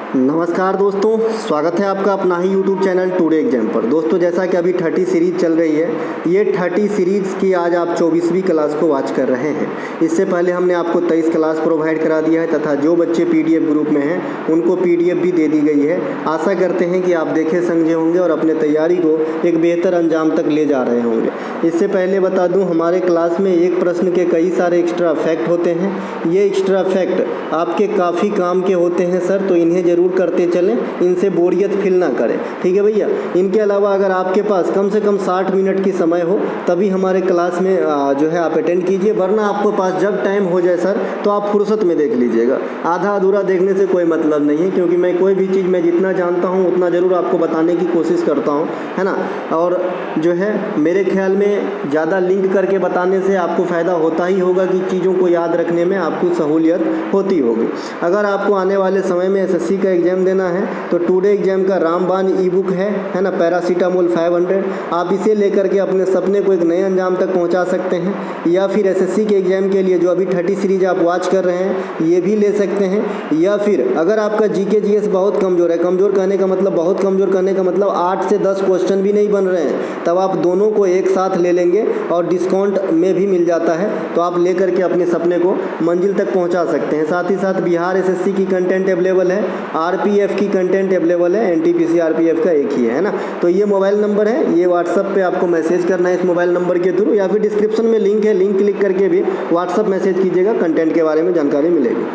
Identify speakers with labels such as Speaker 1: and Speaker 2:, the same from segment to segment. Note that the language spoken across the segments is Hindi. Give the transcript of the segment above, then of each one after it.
Speaker 1: नमस्कार दोस्तों, स्वागत है आपका अपना ही YouTube चैनल टुडे एग्जाम पर। दोस्तों जैसा कि अभी 30 सीरीज़ चल रही है, ये 30 सीरीज़ की आज आप 24वीं क्लास को वॉच कर रहे हैं। इससे पहले हमने आपको 23 क्लास प्रोवाइड करा दिया है तथा जो बच्चे PDF ग्रुप में हैं उनको PDF भी दे दी गई है। आशा करते हैं कि आप देखे समझे होंगे और अपने तैयारी को एक बेहतर अंजाम तक ले जा रहे होंगे। इससे पहले बता दूँ, हमारे क्लास में एक प्रश्न के कई सारे एक्स्ट्रा फैक्ट होते हैं। ये एक्स्ट्रा फैक्ट आपके काफ़ी काम के होते हैं सर, तो इन्हें ज़रूर करते चलें, इनसे बोरियत फील ना करें, ठीक है भैया। इनके अलावा अगर आपके पास कम से कम 60 मिनट की समय हो तभी हमारे क्लास में जो है आप अटेंड कीजिए, वरना आपके पास जब टाइम हो जाए सर तो आप फुर्सत में देख लीजिएगा। आधा अधूरा देखने से कोई मतलब नहीं है, क्योंकि मैं कोई भी चीज़ मैं जितना जानता हूँ उतना ज़रूर आपको बताने की कोशिश करता हूँ, है ना। और जो है मेरे ख्याल में ज़्यादा लिंक करके बताने से आपको फ़ायदा होता ही होगा कि चीज़ों को याद रखने में आपको सहूलियत होती होगी। अगर आपको आने वाले समय में SSC का एग्ज़ाम देना है तो टुडे एग्ज़ाम का रामबाण ई बुक है ना, पैरासीटामोल 500, आप इसे लेकर के अपने सपने को एक नए अंजाम तक पहुंचा सकते हैं। या फिर SSC के एग्ज़ाम के लिए जो अभी 30 सीरीज आप वॉच कर रहे हैं ये भी ले सकते हैं। या फिर अगर आपका GK GS बहुत कमज़ोर है, कमज़ोर कहने का मतलब बहुत कमज़ोर करने का मतलब 8 से 10 क्वेश्चन भी नहीं बन रहे हैं, तब आप दोनों को एक साथ ले लेंगे और डिस्काउंट में भी मिल जाता है, तो आप ले करके अपने सपने को मंजिल तक पहुँचा सकते हैं। साथ ही साथ बिहार SSC की कंटेंट अवेलेबल है, RPF की कंटेंट अवेलेबल है, NTPC RPF का एक ही है ना। तो ये मोबाइल नंबर है, ये व्हाट्सअप पे आपको मैसेज करना है इस मोबाइल नंबर के थ्रू, या फिर डिस्क्रिप्शन में लिंक है, लिंक क्लिक करके भी व्हाट्सअप मैसेज कीजिएगा, कंटेंट के बारे में जानकारी मिलेगी।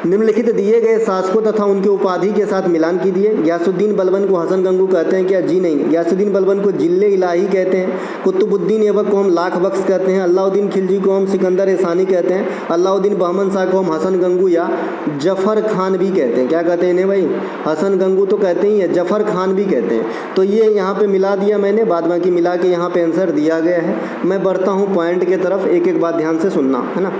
Speaker 1: निम्नलिखित दिए गए शासकों तथा उनके उपाधि के साथ मिलान कीजिए। गयासुद्दीन बलबन को हसन गंगू कहते हैं क्या? जी नहीं, गयासुद्दीन बलबन को जिल्ले इलाही कहते हैं। कुतुबुद्दीन ऐबक को हम लाख बख्श कहते हैं। अलाउद्दीन खिलजी को हम सिकंदर एहसानी कहते हैं। अलाउद्दीन बहमन शाह को हम हसन गंगू या जफ़र खान भी कहते हैं। क्या कहते हैं इन्हें भाई? हसन गंगू तो कहते ही है, जफ़र खान भी कहते हैं। तो ये यहाँ पे मिला दिया मैंने, बाद बाकी मिला के यहाँ पे आंसर दिया गया है। मैं बढ़ता हूँ पॉइंट के तरफ, एक एक बात ध्यान से सुनना, है ना।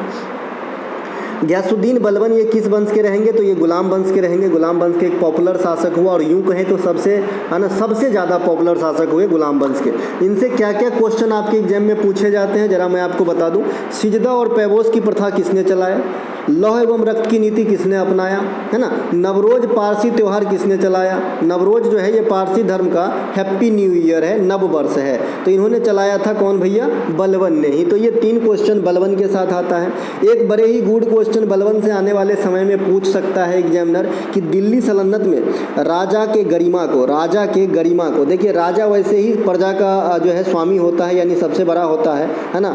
Speaker 1: गयासुद्दीन बलबन ये किस वंश के रहेंगे? तो ये गुलाम वंश के रहेंगे। गुलाम वंश के एक पॉपुलर शासक हुआ, और यूं कहें तो सबसे, है ना, सबसे ज़्यादा पॉपुलर शासक हुए गुलाम वंश के। इनसे क्या क्या क्वेश्चन आपके एग्जाम में पूछे जाते हैं जरा मैं आपको बता दूं। सिजदा और पैबोस की प्रथा किसने चलाया? लौह एवं रक्त की नीति किसने अपनाया? है ना। नवरोज पारसी त्यौहार किसने चलाया? नवरोज जो है ये पारसी धर्म का हैप्पी न्यू ईयर है, नव वर्ष है, तो इन्होंने चलाया था कौन भैया? बलबन ने ही। तो ये 3 क्वेश्चन बलबन के साथ आता है। एक बड़े ही गुड क्वेश्चन बलबन से आने वाले समय में पूछ सकता है एग्जामिनर कि दिल्ली सल्तनत में राजा के गरिमा को, देखिए राजा वैसे ही प्रजा का जो है स्वामी होता है, यानी सबसे बड़ा होता है ना,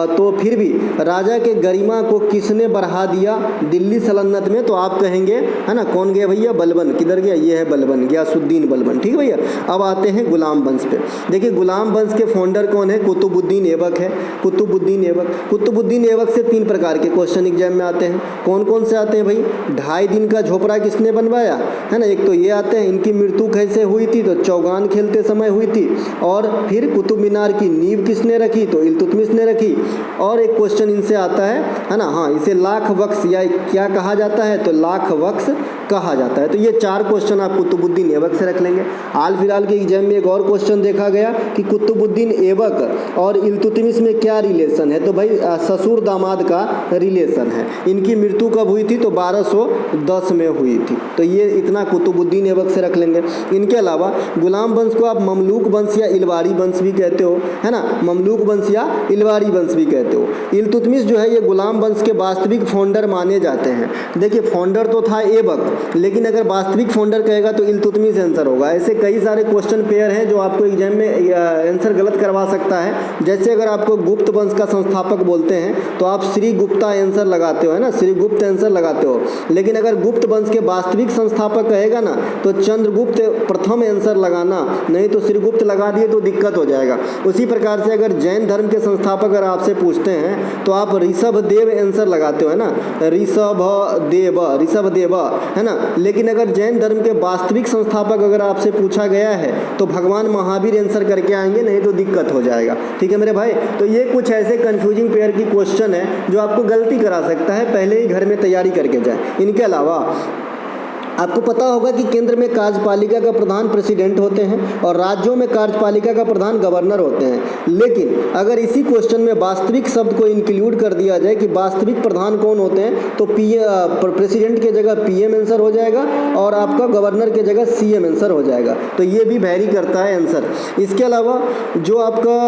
Speaker 1: तो फिर भी राजा के गरिमा को किसने बढ़ा दिया दिल्ली सल्तनत में? तो आप कहेंगे, है ना, कौन गया भैया? बलबन। किधर गया? ये है बलबन, गयासुद्दीन बलबन, ठीक है भैया। अब आते हैं गुलाम वंश पे। देखिए गुलाम वंश के फाउंडर कौन है? कुतुबुद्दीन ऐबक है। कुतुबुद्दीन ऐबक से 3 प्रकार के क्वेश्चन एग्जाम में आते हैं। कौन कौन से आते हैं भाई? 2.5 दिन का झोपड़ा किसने बनवाया? है ना, एक तो ये आते हैं। इनकी मृत्यु कैसे हुई थी? तो चौगान खेलते समय हुई थी। और फिर कुतुब मीनार की नींव किसने रखी? तो इल्तुतमिश ने रखी। और एक क्वेश्चन इनसे आता है ना, हाँ, इसे लाख वक्स या क्या कहा जाता है? तो लाख वक्स कहा जाता है। तो ये 4 क्वेश्चन आप कुतुबुद्दीन ऐबक से रख लेंगे। हाल फिलहाल के एग्जाम में एक और क्वेश्चन देखा गया कि कुतुबुद्दीन ऐबक और इल्तुतमिश में क्या रिलेशन है? तो भाई ससुर दामाद का रिलेशन है। इनकी मृत्यु कब हुई थी? तो 1210 में हुई थी। तो ये इतना कुतुबुद्दीन ऐबक से रख लेंगे। इनके अलावा गुलाम वंश को आप ममलूक वंश या इलवारी वंश भी कहते हो, है ना, ममलूक वंश या इलवारी वंश भी कहते हो। इल्तुतमिश जो है ये गुलाम वंश के वास्तविक फाउंडर माने जाते हैं। देखिए फाउंडर तो था ऐबक, लेकिन अगर वास्तविक फाउंडर कहेगा तो इल्तुतमिश आंसर होगा। ऐसे कई सारे क्वेश्चन पेयर हैं जो आपको एग्जाम में आंसर गलत करवा सकता है। जैसे अगर आपको गुप्त वंश का संस्थापक बोलते हैं तो आप श्री गुप्ता आंसर लगाते हो, है ना, श्री गुप्त आंसर लगाते हो। लेकिन अगर गुप्त वंश के वास्तविक संस्थापक कहेगा ना तो चंद्रगुप्त प्रथम आंसर लगाना, नहीं तो श्रीगुप्त लगा दिए तो दिक्कत हो जाएगा। उसी प्रकार से अगर जैन धर्म के संस्थापक अगर आपसे पूछते हैं तो आप ऋषभदेव आंसर लगाते हो, है ना, ऋषभदेव, है ना। लेकिन अगर जैन धर्म के वास्तविक संस्थापक अगर आपसे पूछा गया है तो भगवान महावीर आंसर करके आएंगे, नहीं तो दिक्कत हो जाएगा, ठीक है मेरे भाई। तो ये कुछ ऐसे कंफ्यूजिंग पेयर की क्वेश्चन है जो आपको गलती करा सकता है, पहले ही घर में तैयारी करके जाए। इनके अलावा आपको पता होगा कि केंद्र में कार्यपालिका का प्रधान प्रेसिडेंट होते हैं और राज्यों में कार्यपालिका का प्रधान गवर्नर होते हैं। लेकिन अगर इसी क्वेश्चन में वास्तविक शब्द को इंक्लूड कर दिया जाए कि वास्तविक प्रधान कौन होते हैं, तो प्रेसिडेंट के जगह पीएम आंसर हो जाएगा और आपका गवर्नर के जगह सीएम आंसर हो जाएगा। तो ये भी वैरी करता है आंसर। इसके अलावा जो आपका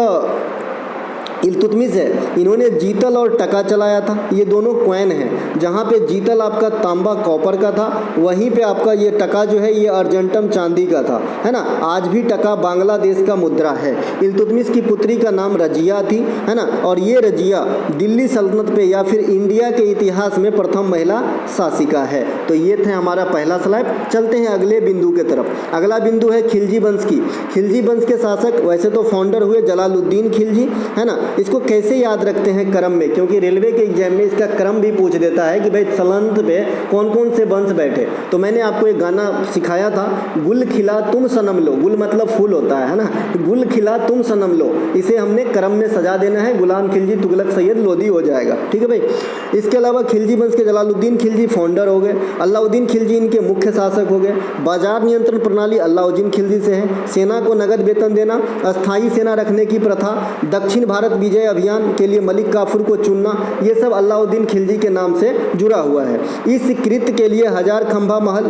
Speaker 1: इल्तुतमिश है, इन्होंने जीतल और टका चलाया था। ये दोनों कॉइन हैं, जहाँ पे जीतल आपका तांबा कॉपर का था, वहीं पे आपका ये टका जो है ये अर्जेंटम चांदी का था, है ना। आज भी टका बांग्लादेश का मुद्रा है। इल्तुतमिश की पुत्री का नाम रजिया थी, है ना, और ये रजिया दिल्ली सल्तनत पे या फिर इंडिया के इतिहास में प्रथम महिला शासिका है। तो ये थे हमारा पहला स्लाइड। चलते हैं अगले बिंदु के तरफ। अगला बिंदु है खिलजी वंश की। खिलजी वंश के शासक वैसे तो फाउंडर हुए जलालुद्दीन खिलजी, है ना। इसको कैसे याद रखते हैं क्रम में, क्योंकि रेलवे के एग्जाम में इसका क्रम भी पूछ देता है कि भाई सल्तनत पे कौन कौन से वंश बैठे। तो मैंने आपको एक गाना सिखाया था, गुल खिला तुम सनम लो। गुल मतलब फूल होता है ना। गुल खिला तुम सनम लो, इसे हमने क्रम में सजा देना है। गुलाम खिलजी, तुगलक, सैयद, लोधी हो जाएगा, ठीक है भाई। इसके अलावा खिलजी वंश के जलालुद्दीन खिलजी फाउंडर हो गए। अलाउद्दीन खिलजी इनके मुख्य शासक हो गए। बाजार नियंत्रण प्रणाली अलाउद्दीन खिलजी से है। सेना को नगद वेतन देना, अस्थायी सेना रखने की प्रथा, दक्षिण भारत विजय अभियान के लिए मलिक काफूर को चुनना, ये सब अलाउद्दीन खिलजी के नाम से जुड़ा हुआ है। इस कृत्य के लिए हजार खंभा महल,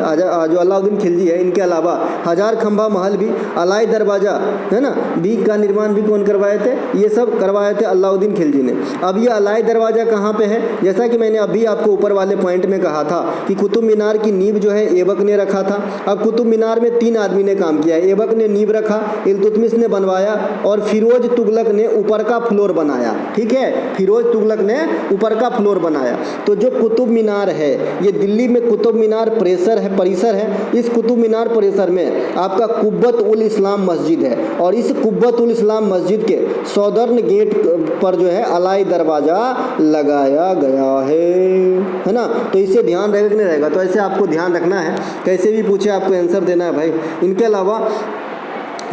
Speaker 1: जो अलाउद्दीन खिलजी है, इनके अलावा हजार खंभा महल भी, अलाई दरवाजा, है ना, भी का निर्माण भी कौन करवाए थे, ये सब करवाए थे अलाउद्दीन खिलजी ने। अब ये अलाई दरवाजा कहाँ पे है, जैसा कि मैंने अभी आपको ऊपर वाले पॉइंट में कहा था कि कुतुब मीनार की नींव जो है ऐबक ने रखा था। अब कुतुब मीनार में 3 आदमी ने काम किया है। ऐबक ने नींव रखा, इल्तुतमिश ने बनवाया और फिरोज तुगलक ने ऊपर का फ्लोर बनाया, ठीक है। फिरोज तुगलक ने ऊपर का फ्लोर बनाया। तो जो कुतुब मीनार है, ये दिल्ली में कुतुब मीनार परिसर है। इस कुतुब मीनार परिसर में आपका कुब्बत उल इस्लाम मस्जिद है और इस कुब्बत उल इस्लाम मस्जिद के सौदर्न गेट पर जो है अलाई दरवाजा लगाया गया है ना। तो इसे ध्यान रहेगा कि नहीं रहेगा, तो ऐसे आपको ध्यान रखना है, कैसे भी पूछे आपको आंसर देना है भाई। इनके अलावा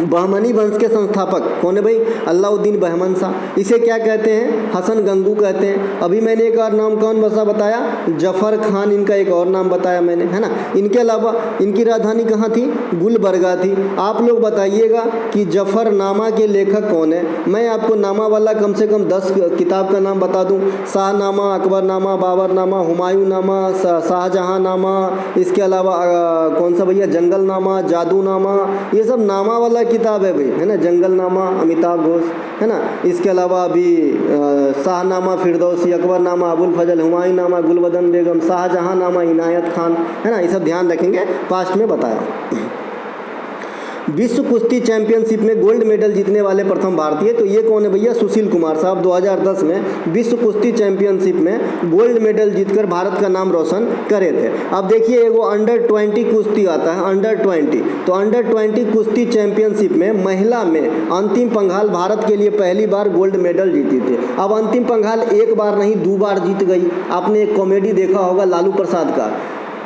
Speaker 1: बहमनी वंश के संस्थापक कौन है भाई, अलाउद्दीन बहमन शाह। इसे क्या कहते हैं, हसन गंगू कहते हैं। अभी मैंने एक और नाम कौन बसा बताया, जफर खान, इनका एक और नाम बताया मैंने, है ना। इनके अलावा इनकी राजधानी कहाँ थी, गुलबर्गा थी। आप लोग बताइएगा कि जफरनामा के लेखक कौन है। मैं आपको नामा वाला कम से कम 10 किताब का नाम बता दूँ, शाहनामा, अकबरनामा, बाबरनामा, हुमायूंनामा, शाहजहांनामा, इसके अलावा कौन सा भैया, जंगलनामा, जादूनामा, ये सब नामा वाला किताब है भाई, है ना। जंगलनामा अमिताभ घोष, है ना। इसके अलावा अभी शाहनामा फिरदौसी, अकबरनामा अबुल फजल, हुमायूंनामा गुलबदन बेगम, शाहजहांनामा इनायत खान, है ना। ये सब ध्यान रखेंगे, पास्ट में बताया। विश्व कुश्ती चैंपियनशिप में गोल्ड मेडल जीतने वाले प्रथम भारतीय, तो ये कौन है भैया, सुशील कुमार साहब। 2010 में विश्व कुश्ती चैंपियनशिप में गोल्ड मेडल जीतकर भारत का नाम रोशन करे थे। अब देखिए वो अंडर 20 कुश्ती आता है, अंडर 20, तो अंडर 20 कुश्ती चैंपियनशिप में महिला में अंतिम पंघाल भारत के लिए पहली बार गोल्ड मेडल जीती थी। अब अंतिम पंघाल एक बार नहीं 2 बार जीत गई। आपने एक कॉमेडी देखा होगा लालू प्रसाद का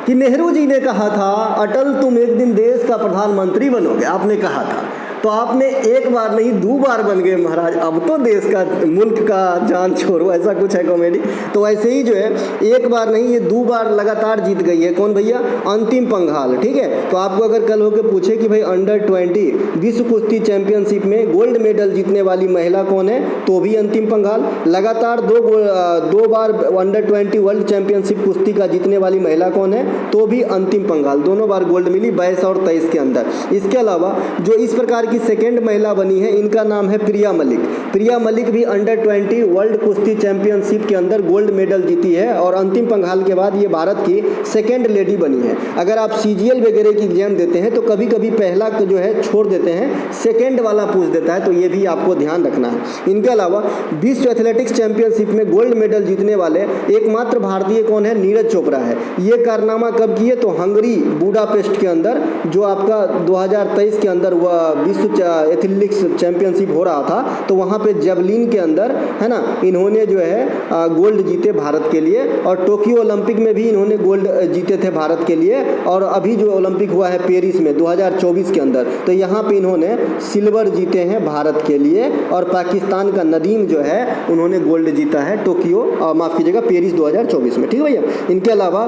Speaker 1: कि नेहरू जी ने कहा था अटल तुम एक दिन देश का प्रधानमंत्री बनोगे, आपने कहा था, तो आपने एक बार नहीं 2 बार बन गए महाराज, अब तो देश का मुल्क का जान छोड़ो, ऐसा कुछ है कॉमेडी। तो ऐसे ही जो है एक बार नहीं ये 2 बार लगातार जीत गई है। कौन भैया, अंतिम पंघाल, ठीक है। तो आपको अगर कल होकर पूछे कि भाई अंडर 20 विश्व कुश्ती चैंपियनशिप में गोल्ड मेडल जीतने वाली महिला कौन है, तो भी अंतिम पंघाल। लगातार 2 बार अंडर 20 वर्ल्ड चैंपियनशिप कुश्ती का जीतने वाली महिला कौन है, तो भी अंतिम पंघाल। दोनों बार गोल्ड मिली 22 और 23 के अंदर। इसके अलावा जो इस प्रकार की सेकेंड महिला बनी है, इनका नाम है प्रिया मलिक। प्रिया मलिक भी अंडर 20 वर्ल्ड कुश्ती चैंपियनशिप के अंदर गोल्ड मेडल जीती है और अंतिम पंघाल के बाद ये भारत की सेकेंड लेडी बनी है। अगर आप CGL वगैरह की एग्जाम देते हैं तो कभी कभी पहला जो है छोड़ देते हैं, सेकेंड वाला पूछ देता है, तो ये भी आपको ध्यान रखना है। इनके अलावा विश्व एथलेटिक्स चैंपियनशिप में गोल्ड मेडल जीतने वाले एकमात्र भारतीय कौन है, नीरज चोपड़ा है। ये कारनामा कब किए, तो हंगरी बुडापेस्ट के अंदर, जो आपका 2023 के अंदर वह विश्व एथलेटिक्स चैंपियनशिप हो रहा था, तो वहाँ पे जेवलिन के अंदर, है ना, इन्होंने जो है गोल्ड जीते भारत के लिए। और टोक्यो ओलंपिक में भी इन्होंने गोल्ड जीते थे भारत के लिए। और अभी जो ओलंपिक हुआ है पेरिस में 2024 के अंदर, तो यहाँ पे इन्होंने सिल्वर जीते हैं भारत के लिए। और पाकिस्तान का नदीम जो है उन्होंने गोल्ड जीता है टोक्यो, माफ़ कीजिएगा, पेरिस 2024 में, ठीक है भैया। इनके अलावा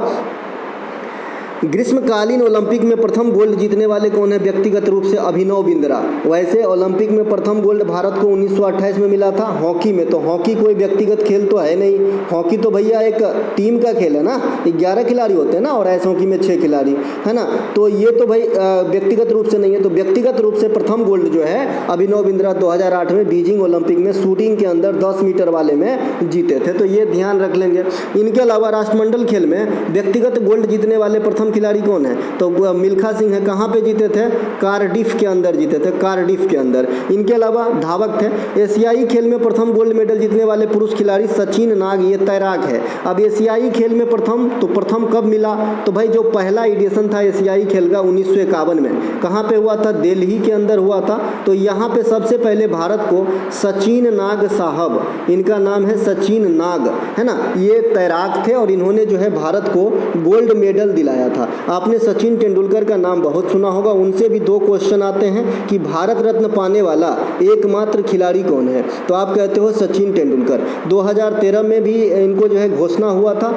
Speaker 1: ग्रीष्मकालीन ओलंपिक में प्रथम गोल्ड जीतने वाले कौन है? व्यक्तिगत रूप से अभिनव बिंद्रा। वैसे ओलंपिक में प्रथम गोल्ड भारत को 1928 में मिला था हॉकी में। तो हॉकी कोई व्यक्तिगत खेल तो है नहीं, हॉकी तो भैया एक टीम का खेल है ना, 11 खिलाड़ी होते हैं ना, और आइस हॉकी में 6 खिलाड़ी है ना। तो ये तो भाई व्यक्तिगत रूप से नहीं है। तो व्यक्तिगत रूप से प्रथम गोल्ड जो है अभिनव बिंद्रा 2008 में बीजिंग ओलंपिक में शूटिंग के अंदर 10 मीटर वाले में जीते थे। तो ये ध्यान रख लेंगे। इनके अलावा राष्ट्रमंडल खेल में व्यक्तिगत गोल्ड जीतने वाले प्रथम खिलाड़ी कौन है? तो मिल्खा सिंह है। कहाँ पे जीते थे? कार्डिफ के अंदर जीते थे, कार्डिफ के अंदर। इनके अलावा धावक थे। एशियाई खेल में प्रथम गोल्ड मेडल जीतने वाले पुरुष खिलाड़ी सचिन नाग, ये तैराक है। अब एशियाई खेल में प्रथम कब मिला? तो भाई जो पहला एडिशन था एशियाई खेल का 1951 में, कहाँ पे हुआ था? दिल्ली के अंदर हुआ था। तो यहाँ पे सबसे पहले भारत को सचिन नाग साहब, इनका नाम है सचिन नाग, है ना, ये तैराक थे और इन्होंने जो है भारत को गोल्ड मेडल दिलाया था। आपने सचिन तेंदुलकर का नाम बहुत सुना होगा, उनसे भी 2 क्वेश्चन आते हैं कि भारत रत्न पाने वाला एकमात्र खिलाड़ी कौन है? तो आप कहते हो सचिन तेंदुलकर। 2013 में भी इनको जो है घोषणा हुआ था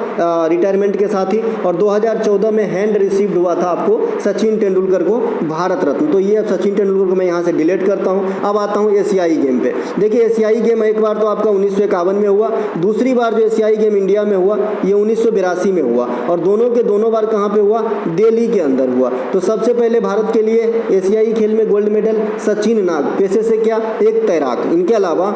Speaker 1: रिटायरमेंट के साथ ही, और 2014 में हैंड रिसीव्ड हुआ था आपको सचिन तेंदुलकर को भारत रत्न। तो ये सचिन तेंदुलकर को मैं यहाँ से डिलीट करता हूँ। अब आता हूँ एशियाई गेम पे। देखिए एशियाई गेम एक बार तो आपका 1951 में हुआ, दूसरी बार जो एशियाई गेम इंडिया में हुआ ये 1982 में हुआ, और दोनों के दोनों बार कहाँ पे हुआ? दिल्ली के अंदर हुआ। तो सबसे पहले भारत के लिए एशियाई खेल में गोल्ड मेडल सचिन नाग, पेशे से क्या? एक तैराक। इनके अलावा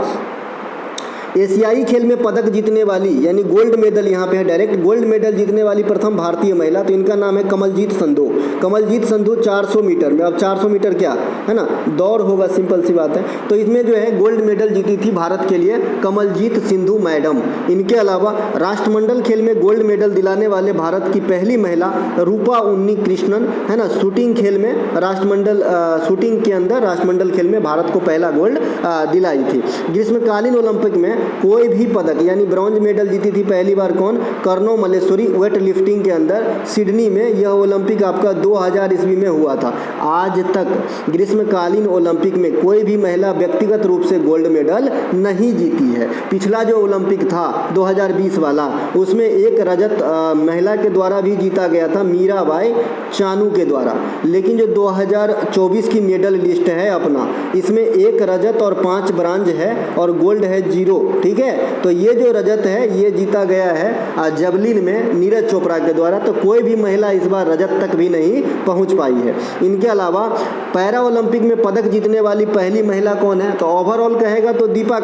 Speaker 1: एशियाई खेल में पदक जीतने वाली, यानी गोल्ड मेडल यहाँ पे है डायरेक्ट, गोल्ड मेडल जीतने वाली प्रथम भारतीय महिला, तो इनका नाम है कमलजीत संधू। कमलजीत संधू 400 मीटर में, अब 400 मीटर क्या है ना, दौड़ होगा, सिंपल सी बात है। तो इसमें जो है गोल्ड मेडल जीती थी भारत के लिए कमलजीत सिंधु मैडम। इनके अलावा राष्ट्रमंडल खेल में गोल्ड मेडल दिलाने वाले भारत की पहली महिला रूपा उन्नी कृष्णन, है ना। शूटिंग खेल में राष्ट्रमंडल शूटिंग के अंदर राष्ट्रमंडल खेल में भारत को पहला गोल्ड दिलाई थी। ग्रीष्मकालीन ओलंपिक में कोई भी पदक यानी ब्रॉन्ज मेडल जीती थी पहली बार कौन? कर्नो मलेश्वरी वेट लिफ्टिंग के अंदर सिडनी में। यह ओलंपिक आपका 2000 ईस्वी में हुआ था। आज तक ग्रीष्मकालीन ओलंपिक में कोई भी महिला व्यक्तिगत रूप से गोल्ड मेडल नहीं जीती है। पिछला जो ओलंपिक था 2020 वाला, उसमें एक रजत महिला के द्वारा भी जीता गया था, मीराबाई चानू के द्वारा। लेकिन जो 2024 की मेडल लिस्ट है अपना, इसमें 1 रजत और 5 ब्रांज है और गोल्ड है 0। ठीक है, तो ये जो रजत है ये जीता गया है जवलिन में नीरज चोपड़ा के द्वारा। तो कोई भी महिला इस बार रजत तक भी नहीं पहुंच पाई है। इनके अलावा पैरा ओलंपिक में पदक जीतने वाली पहली महिला कौन है? तो ओवरऑल कहेगा तो दीपा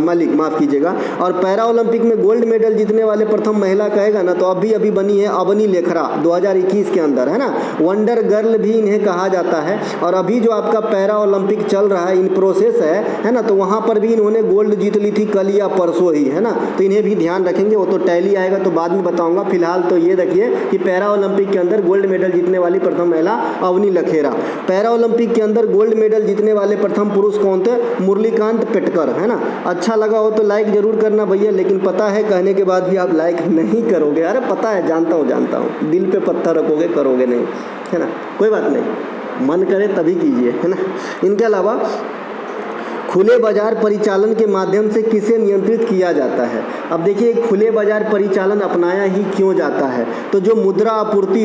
Speaker 1: मलिक, माफ कीजिएगा। और पैरा ओलंपिक में गोल्ड मेडल जीतने वाले प्रथम महिला कहेगा ना, तो अभी बनी है अवनी लेखरा 2021 के अंदर, है ना। वंडर गर्ल भी इन्हें कहा जाता है। और अभी जो आपका पैरा ओलंपिक चल रहा है, इन प्रोसेस है ना, तो वहाँ पर भी इन्होंने गोल्ड जीत ली थी कल या परसों ही, है ना। तो इन्हें भी ध्यान रखेंगे, वो तो टैली आएगा तो बाद में बताऊंगा। फिलहाल तो ये देखिए कि पैरा ओलंपिक के अंदर गोल्ड मेडल जीतने वाली प्रथम महिला अवनी लखेरा। पैरा ओलंपिक के अंदर गोल्ड मेडल जीतने वाले प्रथम पुरुष कौन थे? मुरलीकांत पेटकर, है ना। अच्छा लगा हो तो लाइक जरूर करना भैया, लेकिन पता है कहने के बाद भी आप लाइक नहीं करोगे। अरे पता है, जानता हूँ, दिल पे पत्थर रखोगे, करोगे नहीं, है ना। कोई बात नहीं, मन करे तभी कीजिए, है ना। इनके अलावा खुले बाजार परिचालन के माध्यम से किसे नियंत्रित किया जाता है? अब देखिए खुले बाजार परिचालन अपनाया ही क्यों जाता है? तो जो मुद्रा आपूर्ति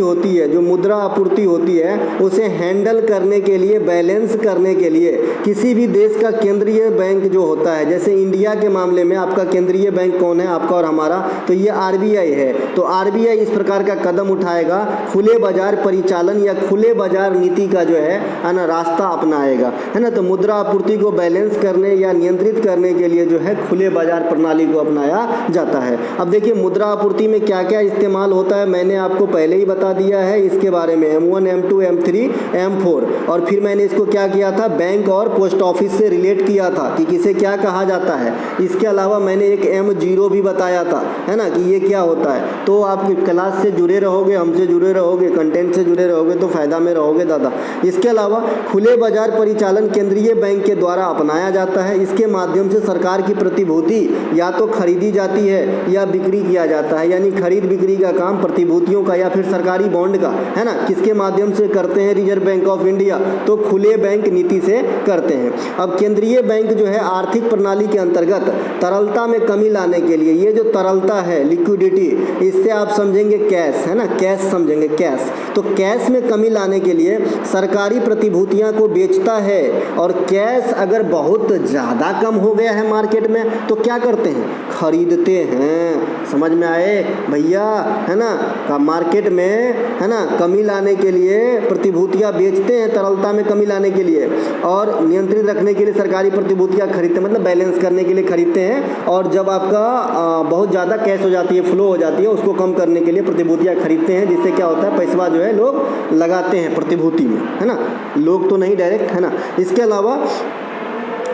Speaker 1: होती है उसे हैंडल करने के लिए, बैलेंस करने के लिए किसी भी देश का केंद्रीय बैंक जो होता है, जैसे इंडिया के मामले में आपका केंद्रीय बैंक कौन है? आपका और हमारा, तो ये RBI है। तो RBI इस प्रकार का कदम उठाएगा, खुले बाजार परिचालन या खुले बाजार नीति का जो है ना रास्ता अपनाएगा, है ना। तो मुद्रा आपूर्ति को बैलेंस करने या नियंत्रित करने के लिए जो है खुले बाजार प्रणाली को अपनाया जाता है। अब देखिए मुद्रा आपूर्ति में क्या क्या इस्तेमाल होता है, मैंने आपको पहले ही बता दिया है इसके बारे में, M1, M2, M3, M4। और फिर मैंने इसको क्या किया था, बैंक और पोस्ट ऑफिस से रिलेट किया था कि किसे क्या कहा जाता है। इसके अलावा मैंने एक M0 भी बताया था, है ना, कि ये क्या होता है। तो आप क्लास से जुड़े रहोगे, हमसे जुड़े रहोगे, कंटेंट से जुड़े रहोगे तो फायदा में रहोगे दादा। इसके अलावा खुले बाजार परिचालन केंद्रीय बैंक के द्वारा अपनाया जाता है। इसके माध्यम से सरकार की प्रतिभूति या तो खरीदी जाती जाती है या बिक्री किया जाता है, यानी खरीद बिक्री का काम प्रतिभूतियों का या फिर सरकारी बॉन्ड का, है ना, किसके माध्यम से करते हैं? रिजर्व बैंक ऑफ इंडिया, तो खुले बैंक नीति से करते हैं। अब केंद्रीय बैंक जो है आर्थिक प्रणाली के अंतर्गत तरलता में कमी लाने के लिए, ये जो तरलता है लिक्विडिटी, इससे आप समझेंगे कैश, है ना, कैश समझेंगे कैश, तो कैश में कमी लाने के लिए सरकारी प्रतिभूतियां को बेचता है। और कैश अगर बहुत ज़्यादा कम हो गया है मार्केट में तो क्या करते हैं? खरीदते हैं। समझ में आए भैया, है ना, मार्केट में, है ना, कमी लाने के लिए प्रतिभूतियां बेचते हैं, तरलता में कमी लाने के लिए, और नियंत्रित रखने के लिए सरकारी प्रतिभूतियां खरीदते हैं, मतलब बैलेंस करने के लिए खरीदते हैं। और जब आपका बहुत ज़्यादा कैश हो जाती है, फ्लो हो जाती है, उसको कम करने के लिए प्रतिभूतियां खरीदते हैं, जिससे क्या होता है? पैसा जो है लोग लगाते हैं प्रतिभूति में, है ना, लोग तो नहीं डायरेक्ट, है ना। इसके अलावा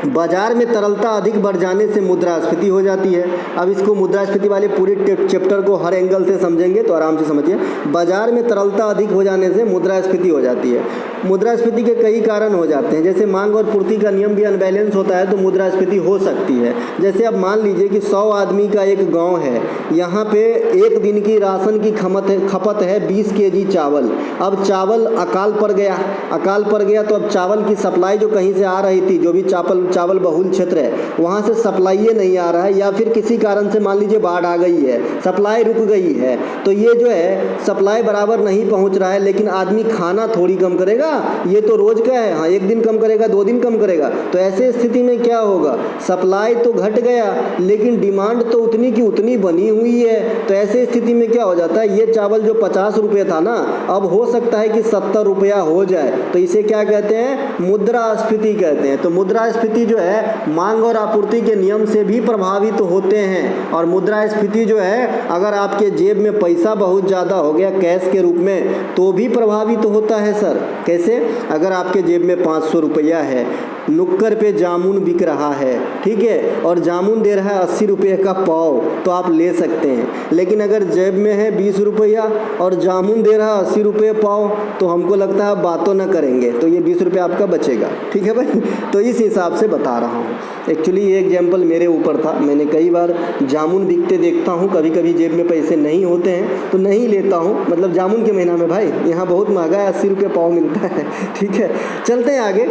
Speaker 1: बाजार में तरलता अधिक बढ़ जाने से मुद्रास्फीति हो जाती है। अब इसको मुद्रास्फीति वाले पूरे चैप्टर को हर एंगल से समझेंगे तो आराम से समझिए। बाजार में तरलता अधिक हो जाने से मुद्रास्फीति हो जाती है। मुद्रास्फीति के कई कारण हो जाते हैं, जैसे मांग और पूर्ति का नियम भी अनबैलेंस होता है तो मुद्रास्फीति हो सकती है। जैसे अब मान लीजिए कि 100 आदमी का एक गांव है, यहाँ पे एक दिन की राशन की खपत है 20 केजी चावल। अब चावल अकाल पड़ गया तो अब चावल की सप्लाई जो कहीं से आ रही थी, जो भी चावल बहुल क्षेत्र है, वहाँ से सप्लाई नहीं आ रहा है, या फिर किसी कारण से मान लीजिए बाढ़ आ गई है, सप्लाई रुक गई है, तो ये जो है सप्लाई बराबर नहीं पहुँच रहा है, लेकिन आदमी खाना थोड़ी कम करेगा, ये तो रोज का है, हाँ, एक दिन कम करेगा, 2 दिन कम करेगा, तो ऐसे स्थिति में क्या होगा? सप्लाई तो घट गया लेकिन डिमांड तो उतनी की उतनी बनी हुई है, तो ऐसे स्थिति में क्या हो जाता है? ये चावल जो 50 रुपये था ना, अब हो सकता है कि 70 रुपया हो जाए, तो इसे क्या कहते हैं? मुद्रास्फीति कहते हैं। तो मुद्रास्फीति जो है मांग और आपूर्ति के नियम से भी प्रभावित होते हैं। और मुद्रास्फीति जो है अगर आपके जेब में पैसा बहुत ज़्यादा हो गया कैश के रूप में तो भी प्रभावित होता है सर। कैसे? अगर आपके जेब में 500 रुपया है, नुक्कड़ पे जामुन बिक रहा है, ठीक है, और जामुन दे रहा है 80 रुपये का पाव, तो आप ले सकते हैं। लेकिन अगर जेब में है 20 रुपया और जामुन दे रहा है 80 रुपये पाव, तो हमको लगता है बातों ना करेंगे, तो ये 20 रुपये आपका बचेगा, ठीक है भाई। तो इस हिसाब से बता रहा हूँ। एक्चुअली ये एग्जाम्पल मेरे ऊपर था, मैंने कई बार जामुन बिकते देखता हूँ, कभी कभी जेब में पैसे नहीं होते हैं तो नहीं लेता हूँ, मतलब जामुन के महीना में भाई यहाँ बहुत महंगा है, 80 रुपये पाव मिलता है, ठीक है। चलते हैं आगे।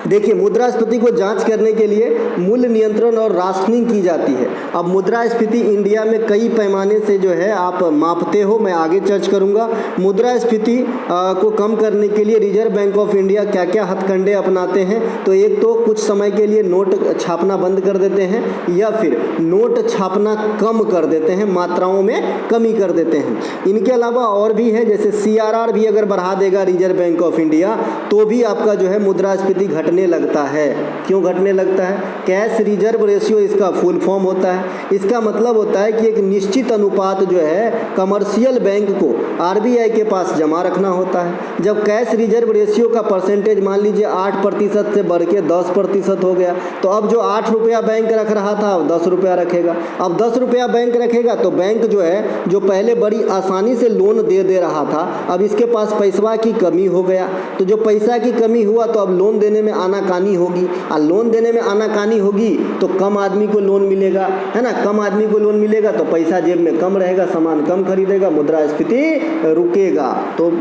Speaker 1: देखिए, मुद्रास्फीति को जांच करने के लिए मूल्य नियंत्रण और राशनिंग की जाती है। अब मुद्रास्फीति इंडिया में कई पैमाने से जो है आप मापते हो, मैं आगे चर्चा करूंगा। मुद्रास्फीति को कम करने के लिए रिजर्व बैंक ऑफ इंडिया क्या क्या हथकंडे अपनाते हैं? तो एक तो कुछ समय के लिए नोट छापना बंद कर देते हैं, या फिर नोट छापना कम कर देते हैं, मात्राओं में कमी कर देते हैं। इनके अलावा और भी है, जैसे CRR भी अगर बढ़ा देगा रिजर्व बैंक ऑफ इंडिया तो भी आपका जो है मुद्रास्फीति घटने लगता है। क्यों घटने लगता है? कैश रिजर्व रेशियो इसका फुल फॉर्म होता है। इसका मतलब होता है कि एक निश्चित अनुपात जो है कमर्शियल बैंक को RBI के पास जमा रखना होता है। जब कैश रिजर्व रेशियो का परसेंटेज मान लीजिए 8% से बढ़ के 10% हो गया, तो अब जो 8 रुपया बैंक रख रहा था अब 10 रुपया रखेगा। अब 10 रुपया बैंक रखेगा तो बैंक जो है, जो पहले बड़ी आसानी से लोन दे रहा था, अब इसके पास पैसा की कमी हो गया। तो जो पैसा की कमी हुआ तो अब लोन देने में आनाकानी होगी, और लोन देने में आनाकानी होगी तो कम आदमी को लोन मिलेगा, है ना। कम आदमी को लोन मिलेगा तो पैसा जेब में कम रहेगा, सामान कम खरीदेगा, मुद्रास्फीति रुकेगा। तो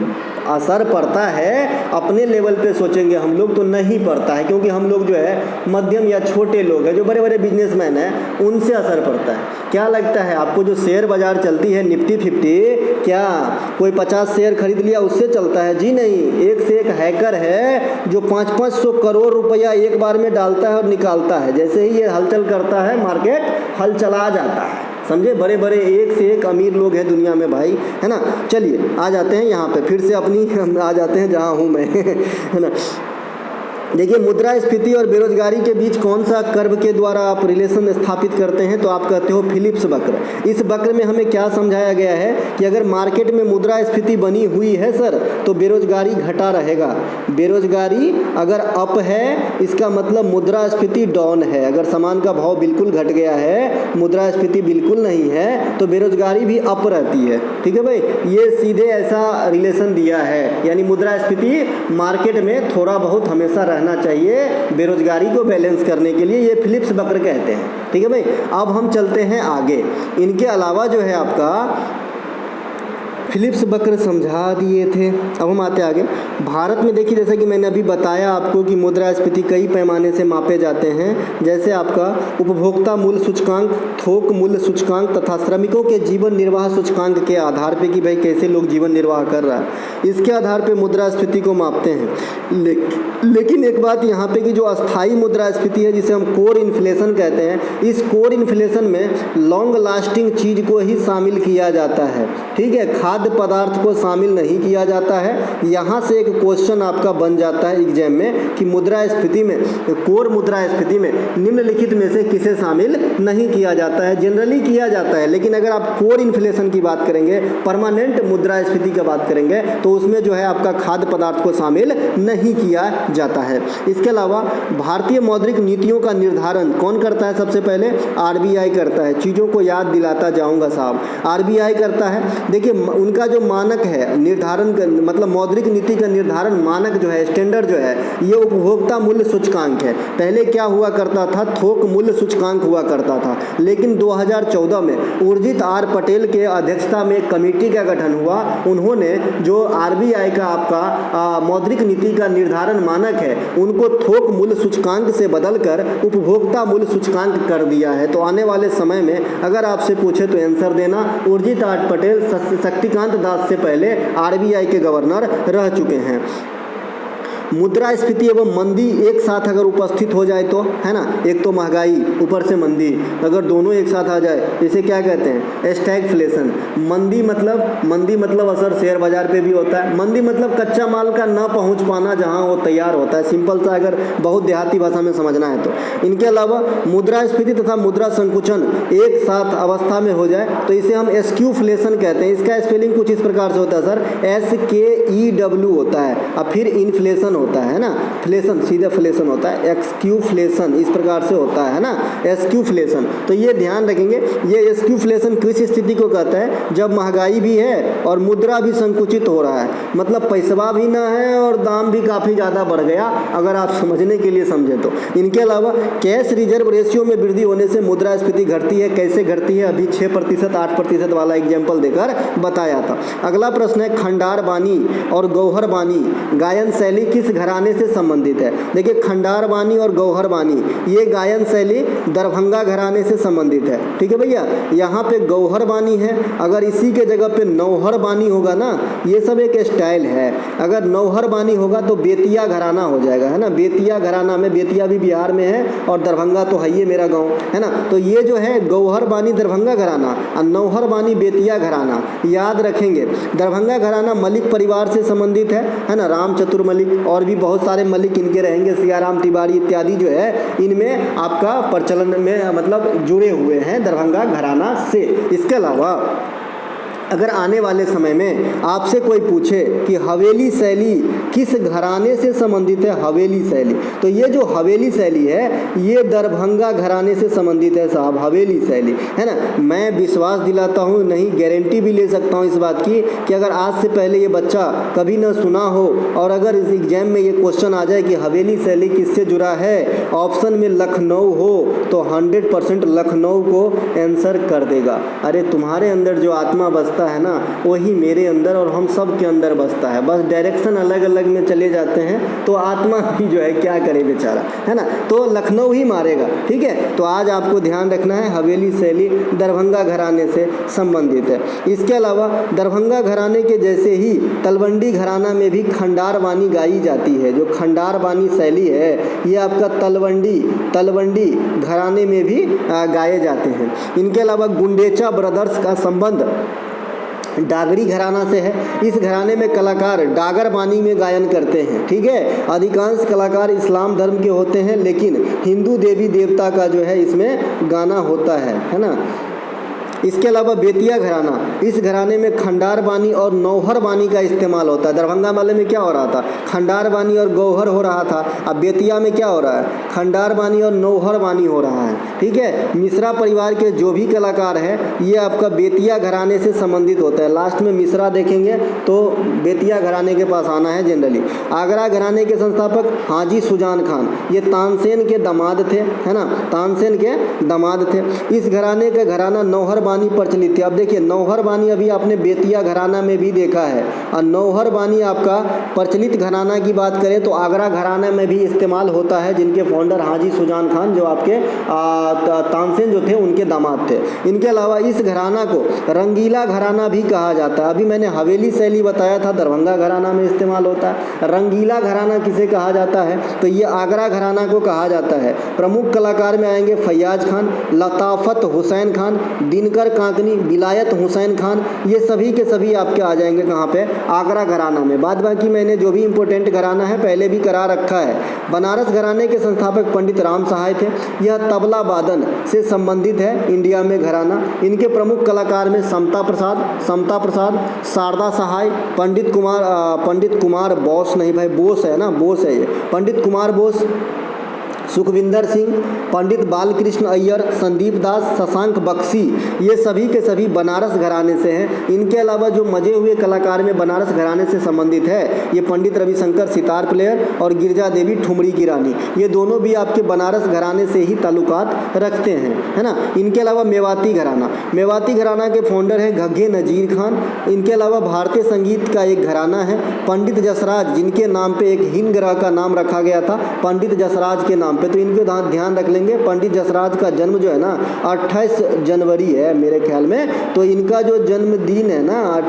Speaker 1: असर पड़ता है, अपने लेवल पे सोचेंगे हम लोग तो नहीं पड़ता है, क्योंकि हम लोग जो है मध्यम या छोटे लोग हैं, जो बड़े बड़े बिजनेसमैन हैं उनसे असर पड़ता है। क्या लगता है आपको जो शेयर बाजार चलती है निफ्टी 50, क्या कोई 50 शेयर खरीद लिया उससे चलता है? जी नहीं। एक से एक हैकर है जो 500-500 करोड़ रुपया एक बार में डालता है और निकालता है। जैसे ही ये हलचल करता है मार्केट हल चला जाता है, समझे। बड़े बड़े एक से एक अमीर लोग हैं दुनिया में भाई, है ना। चलिए आ जाते हैं यहाँ पे, फिर से अपनी आ जाते हैं जहाँ हूँ मैं, है ना। देखिए, मुद्रास्फीति और बेरोजगारी के बीच कौन सा कर्व के द्वारा आप रिलेशन स्थापित करते हैं? तो आप कहते हो फिलिप्स वक्र। इस वक्र में हमें क्या समझाया गया है कि अगर मार्केट में मुद्रास्फीति बनी हुई है सर तो बेरोजगारी घटा रहेगा। बेरोजगारी अगर अप है इसका मतलब मुद्रास्फीति डाउन है। अगर सामान का भाव बिल्कुल घट गया है, मुद्रास्फीति बिल्कुल नहीं है, तो बेरोजगारी भी अप रहती है, ठीक है भाई। ये सीधे ऐसा रिलेशन दिया है, यानी मुद्रास्फीति मार्केट में थोड़ा बहुत हमेशा रहना चाहिए बेरोजगारी को बैलेंस करने के लिए, ये फिलिप्स बकर कहते हैं। ठीक है भाई, अब हम चलते हैं आगे। इनके अलावा जो है आपका फिलिप्स बकर समझा दिए थे। अब हम आते आगे। भारत में देखिए, जैसा कि मैंने अभी बताया आपको कि मुद्रास्फीति कई पैमाने से मापे जाते हैं, जैसे आपका उपभोक्ता मूल्य सूचकांक, थोक मूल्य सूचकांक तथा श्रमिकों के जीवन निर्वाह सूचकांक के आधार पे कि भाई कैसे लोग जीवन निर्वाह कर रहा है, इसके आधार पे मुद्रास्फीति को मापते हैं। लेकिन एक बात यहाँ पे कि जो अस्थायी मुद्रास्फीति है, जिसे हम कोर इन्फ्लेशन कहते हैं, इस कोर इन्फ्लेशन में लॉन्ग लास्टिंग चीज़ को ही शामिल किया जाता है। ठीक है, खाद्य पदार्थ को शामिल नहीं किया जाता है। यहाँ से एक क्वेश्चन आपका बन जाता है एग्जाम में कि मुद्रास्फीति में, कोर मुद्रास्फीति में निम्नलिखित में से किसे शामिल नहीं किया जाता है। जनरली किया जाता है, लेकिन अगर आप कोर इन्फ्लेशन की बात करेंगे, परमानेंट मुद्रास्फीति की बात करेंगे, तो उसमें जो है आपका खाद्य पदार्थ को शामिल नहीं किया जाता है। इसके अलावा भारतीय मौद्रिक नीतियों का निर्धारण कौन करता है? सबसे पहले आरबीआई करता है। चीज़ों को याद दिलाता जाऊंगा साहब, आरबीआई करता है। देखिए उनका जो मानक है निर्धारण, मतलब मौद्रिक नीति का निर्धारण मानक जो है, स्टैंडर्ड जो है, ये उपभोक्ता मूल्य सूचकांक है। पहले क्या हुआ करता था? थोक मूल्य सूचकांक हुआ करता था। लेकिन 2014 में उर्जित आर पटेल के अध्यक्षता में कमेटी का गठन हुआ। उन्होंने जो आरबीआई का आपका मौद्रिक नीति का निर्धारण मानक है, उनको थोक मूल्य सूचकांक से बदलकर उपभोक्ता मूल्य सूचकांक कर दिया है। तो आने वाले समय में अगर आपसे पूछे तो आंसर देना, उर्जित आर पटेल शक्तिकांत दास से पहले आरबीआई के गवर्नर रह चुके हैं। मुद्रास्फीति एवं मंदी एक साथ अगर उपस्थित हो जाए तो, है ना, एक तो महंगाई ऊपर से मंदी, अगर दोनों एक साथ आ जाए, इसे क्या कहते हैं? स्टैगफ्लेशन। मंदी मतलब असर शेयर बाजार पे भी होता है। मंदी मतलब कच्चा माल का ना पहुंच पाना जहां वो तैयार होता है। सिंपल सा अगर बहुत देहाती भाषा में समझना है तो। इनके अलावा मुद्रास्फीति तथा मुद्रा संकुचन एक साथ अवस्था में हो जाए तो इसे हम स्क्यूफ्लेशन कहते हैं। इसका स्पेलिंग कुछ इस प्रकार से होता है सर, SKEW होता है और फिर इन्फ्लेशन होता है ना, फ्लेशन, सीधा फ्लेशन होता है, एक्सक्यूफ्लेशन इस प्रकार से होता है ना, एस्क्यूफ्लेशन। तो ये ध्यान रखेंगे, ये एस्क्यूफ्लेशन किस स्थिति को कहता है? जब महंगाई भी है और मुद्रा भी संकुचित हो रहा है, मतलब पैसा भी ना है और दाम भी काफ़ी ज़्यादा बढ़ गया, अगर आप समझने के लिए समझें तो। इनके अलावा कैश रिजर्व रेशियो में वृद्धि होने से मुद्रास्फीति घटती है। कैसे घटती है? अभी 6%, 8% वाला एग्जाम्पल देकर बताया था। अगला प्रश्न है, खंडार बानी और गौहर बानी गायन शैली किस घराने से संबंधित है? देखिए खंडार बानी और गौहर बानी ये गायन शैली दरभंगा घराने से संबंधित है। ठीक है भैया, यहाँ पे गौहर बानी है, अगर इसी के जगह पे नौहर बानी होगा ना, ये सब एक स्टाइल है। अगर नौहर बानी होगा तो बेतिया घराना हो जाएगा, है ना। बेतिया घराना में, बेतिया भी बिहार में है और दरभंगा तो है ही मेरा गाँव, है ना। तो ये जो है गौहर बानी दरभंगा घराना और नौहर बानी बेतिया घराना, याद रखेंगे। दरभंगा घराना मलिक परिवार से संबंधित है ना, राम चतुर मलिक और भी बहुत सारे मलिक इनके रहेंगे, सियाराम तिवारी इत्यादि जो है इनमें आपका प्रचलन में मतलब जुड़े हुए हैं दरभंगा घराना से। इसके अलावा अगर आने वाले समय में आपसे कोई पूछे कि हवेली शैली किस घराने से संबंधित है, हवेली शैली, तो ये जो हवेली शैली है ये दरभंगा घराने से संबंधित है साहब, हवेली शैली, है ना। मैं विश्वास दिलाता हूँ, नहीं गारंटी भी ले सकता हूँ इस बात की कि अगर आज से पहले ये बच्चा कभी ना सुना हो और अगर इस एग्जाम में ये क्वेश्चन आ जाए कि हवेली शैली किससे जुड़ा है, ऑप्शन में लखनऊ हो तो 100% लखनऊ को आंसर कर देगा। अरे तुम्हारे अंदर जो आत्मा बसता है ना, वही मेरे अंदर और हम सब के अंदर बसता है, बस डायरेक्शन अलग अलग में चले जाते हैं तो आत्मा भी जो है क्या करे बेचारा, है ना। तो लखनऊ ही मारेगा। ठीक है, तो आज आपको ध्यान रखना है हवेली शैली दरभंगा घराने से संबंधित है। इसके अलावा दरभंगा घराने के जैसे ही तलवंडी घराना में भी खंडार बानी गाई जाती है। जो खंडार बानी शैली है ये आपका तलवंडी घराने में भी गाए जाते हैं। इनके अलावा गुंडेचा ब्रदर्स का संबंध डागरी घराना से है। इस घराने में कलाकार डागर बानी में गायन करते हैं। ठीक है, अधिकांश कलाकार इस्लाम धर्म के होते हैं, लेकिन हिंदू देवी देवता का जो है इसमें गाना होता है ना। इसके अलावा बेतिया घराना, इस घराने में खंडार बानी और नौहर बानी का इस्तेमाल होता है। दरभंगा वाले में क्या हो रहा था, खंडार बानी और गौहर हो रहा था। अब बेतिया में क्या हो रहा है, खंडार बानी और नौहर बानी हो रहा है। ठीक है, मिश्रा परिवार के जो भी कलाकार हैं ये आपका बेतिया घराने से संबंधित होता है। लास्ट में मिश्रा देखेंगे तो बेतिया घराने के पास आना है जनरली। आगरा घराने के संस्थापक हाजी सुजान खान, ये तानसेन के दामाद थे, है ना, तानसेन के दामाद थे। इस घराने का घराना नौहर बानी प्रचलित थे। अब देखिए नौहर बानी अभी आपने बेतिया घराना में भी देखा है, और नौहर बानी आपका प्रचलित घराना की बात करें तो आगरा घराना में भी इस्तेमाल होता है, जिनके फाउंडर हाजी सुजान खान जो आपके तानसेन जो थे उनके दामाद थे। इनके अलावा इस घराना को रंगीला घराना भी कहा जाता है। अभी मैंने हवेली शैली बताया था, दरभंगा घराना में इस्तेमाल होता है। रंगीला घराना किसे कहा जाता है, तो ये आगरा घराना को कहा जाता है। प्रमुख कलाकार में आएंगे फैयाज खान, लताफत हुसैन खान, दिनकर कांकनी, विलायत हुसैन खान, ये सभी के सभी आपके आ जाएंगे कहाँ पे, आगरा घराना में। बाद बाकी मैंने जो भी इंपॉर्टेंट घराना है पहले भी करा रखा है। बनारस घराने के संस्थापक पंडित राम सहाय थे। यह तबला वादन से संबंधित है इंडिया में घराना। इनके प्रमुख कलाकार में समता प्रसाद, शारदा सहाय, पंडित कुमार बोस, नहीं भाई बोस है ना, बोस है ये, पंडित कुमार बोस, सुखविंदर सिंह, पंडित बालकृष्ण अय्यर, संदीप दास, शशांक बख्शी, ये सभी के सभी बनारस घराने से हैं। इनके अलावा जो मजे हुए कलाकार में बनारस घराने से संबंधित है ये पंडित रविशंकर सितार प्लेयर और गिरजा देवी ठुमरी की रानी, ये दोनों भी आपके बनारस घराने से ही ताल्लुकात रखते हैं, है ना। इनके अलावा मेवाती घराना के फाउंडर हैं घग्गे नजीर खान। इनके अलावा भारतीय संगीत का एक घराना है पंडित जसराज, जिनके नाम पे एक हिंद ग्रह का नाम रखा गया था पंडित जसराज के नाम पे, तो इनके ध्यान रख लेंगे। पंडित जसराज का जन्म जो है ना 28 जनवरी है मेरे ख्याल में, तो इनका जो जन्मदिन है ना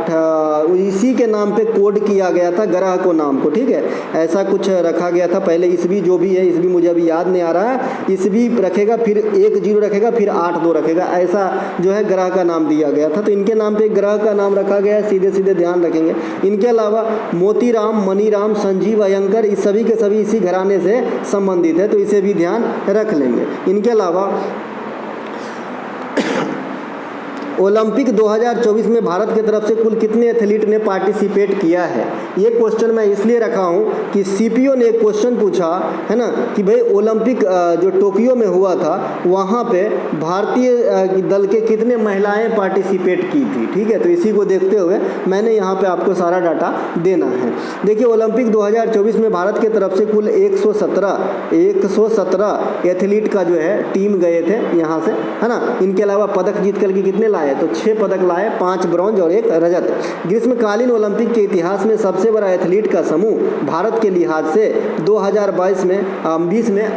Speaker 1: इसी के नाम पे कोड किया गया था ग्रह को, नाम को, ठीक है, ऐसा कुछ रखा गया था पहले। ईस्वी जो भी है, ईस्वी मुझे अभी याद नहीं आ रहा है, ईस्वी रखेगा फिर 1 0 रखेगा फिर 8 2 रखेगा, ऐसा जो है ग्रह का नाम दिया गया था, तो इनके नाम पे ग्रह का नाम रखा गया है, सीधे सीधे ध्यान रखेंगे। इनके अलावा मोतीराम, मनीराम, संजीव अयंकर, इस सभी के सभी इसी घराने से संबंधित है, तो इसे भी ध्यान रख लेंगे। इनके अलावा ओलंपिक 2024 में भारत की तरफ से कुल कितने एथलीट ने पार्टिसिपेट किया है, ये क्वेश्चन मैं इसलिए रखा हूँ कि सीपीओ ने एक क्वेश्चन पूछा है ना कि भाई ओलंपिक जो टोक्यो में हुआ था वहाँ पे भारतीय दल के कितने महिलाएं पार्टिसिपेट की थी, ठीक है, तो इसी को देखते हुए मैंने यहाँ पे आपको सारा डाटा देना है। देखिए ओलंपिक 2024 में भारत की तरफ से कुल 117 एथलीट का जो है टीम गए थे यहाँ से, है ना। इनके अलावा पदक जीत करके कितने लाए, तो 6 पदक लाए, 5 ब्रॉन्ज और 1 रजत। ग्रीष्मकालीन ओलंपिक के इतिहास में सबसे बड़ा एथलीट का समूह भारत के लिहाज से 2022 में 20 में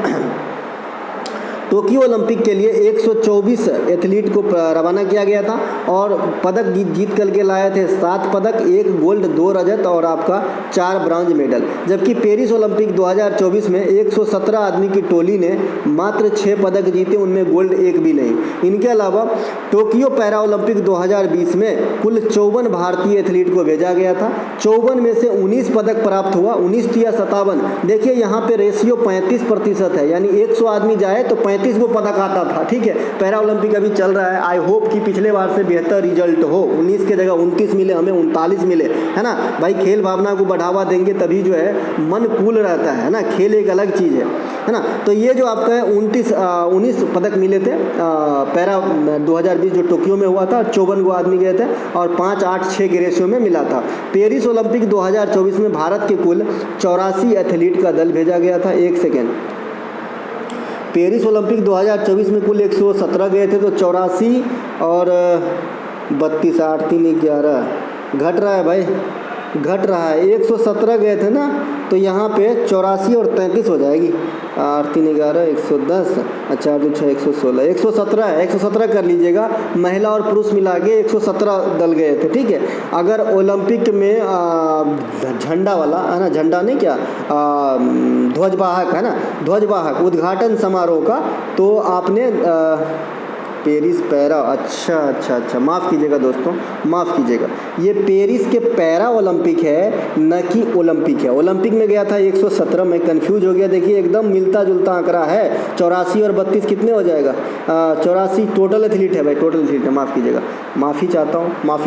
Speaker 1: टोक्यो ओलंपिक के लिए 124 एथलीट को रवाना किया गया था और पदक जीत करके लाए थे 7 पदक, 1 गोल्ड, 2 रजत और आपका 4 ब्रॉन्ज मेडल। जबकि पेरिस ओलंपिक 2024 में 117 आदमी की टोली ने मात्र 6 पदक जीते, उनमें गोल्ड 1 भी नहीं। इनके अलावा टोक्यो पैरा ओलंपिक 2020 में कुल 54 भारतीय एथलीट को भेजा गया था। 54 में से 19 पदक प्राप्त हुआ, 19 या 57। देखिए यहाँ पे रेशियो 35% है, यानी 100 आदमी जाए तो 35 को पदक आता था, ठीक है। पैरा ओलंपिक अभी चल रहा है, आई होप कि पिछले बार से बेहतर रिजल्ट हो, 19 के जगह 29 मिले, हमें 39 मिले, है ना भाई। खेल भावना को बढ़ावा देंगे तभी जो है मन कूल रहता है ना, खेल एक अलग चीज़ है ना। तो ये जो आपका है 19 पदक मिले थे पैरा 2020 जो टोक्यो में हुआ था, 54 को आदमी गए थे और 5-8-6 के रेशियो में मिला था। पेरिस ओलंपिक 2024 में भारत के कुल 84 एथलीट का दल भेजा गया था। एक सेकेंड, पेरिस ओलंपिक 2024 में कुल 117 गए थे, तो 84 और 32 8 3 11 घट रहा है भाई, घट रहा है। 117 गए थे ना, तो यहाँ पे 84 और 33 हो जाएगी, 8 3 11 110, अच्छा 8 2 6 116, 117 है, 117 कर लीजिएगा। महिला और पुरुष मिला के 117 दल गए थे, ठीक है। अगर ओलंपिक में झंडा वाला है ना, झंडा नहीं क्या ध्वजवाहक है ना, ध्वजवाहक उद्घाटन समारोह का, तो आपने पेरिस पैरा, अच्छा, माफ़ कीजिएगा दोस्तों, माफ़ कीजिएगा, ये पेरिस के पैरा ओलंपिक है, न कि ओलंपिक है। ओलंपिक में गया था 117, में कंफ्यूज हो गया। देखिए एकदम मिलता जुलता आंकड़ा है, 84 और 32 कितने हो जाएगा, 84 टोटल एथलीट है भाई, टोटल एथलीट है, माफ़ कीजिएगा, माफ़ी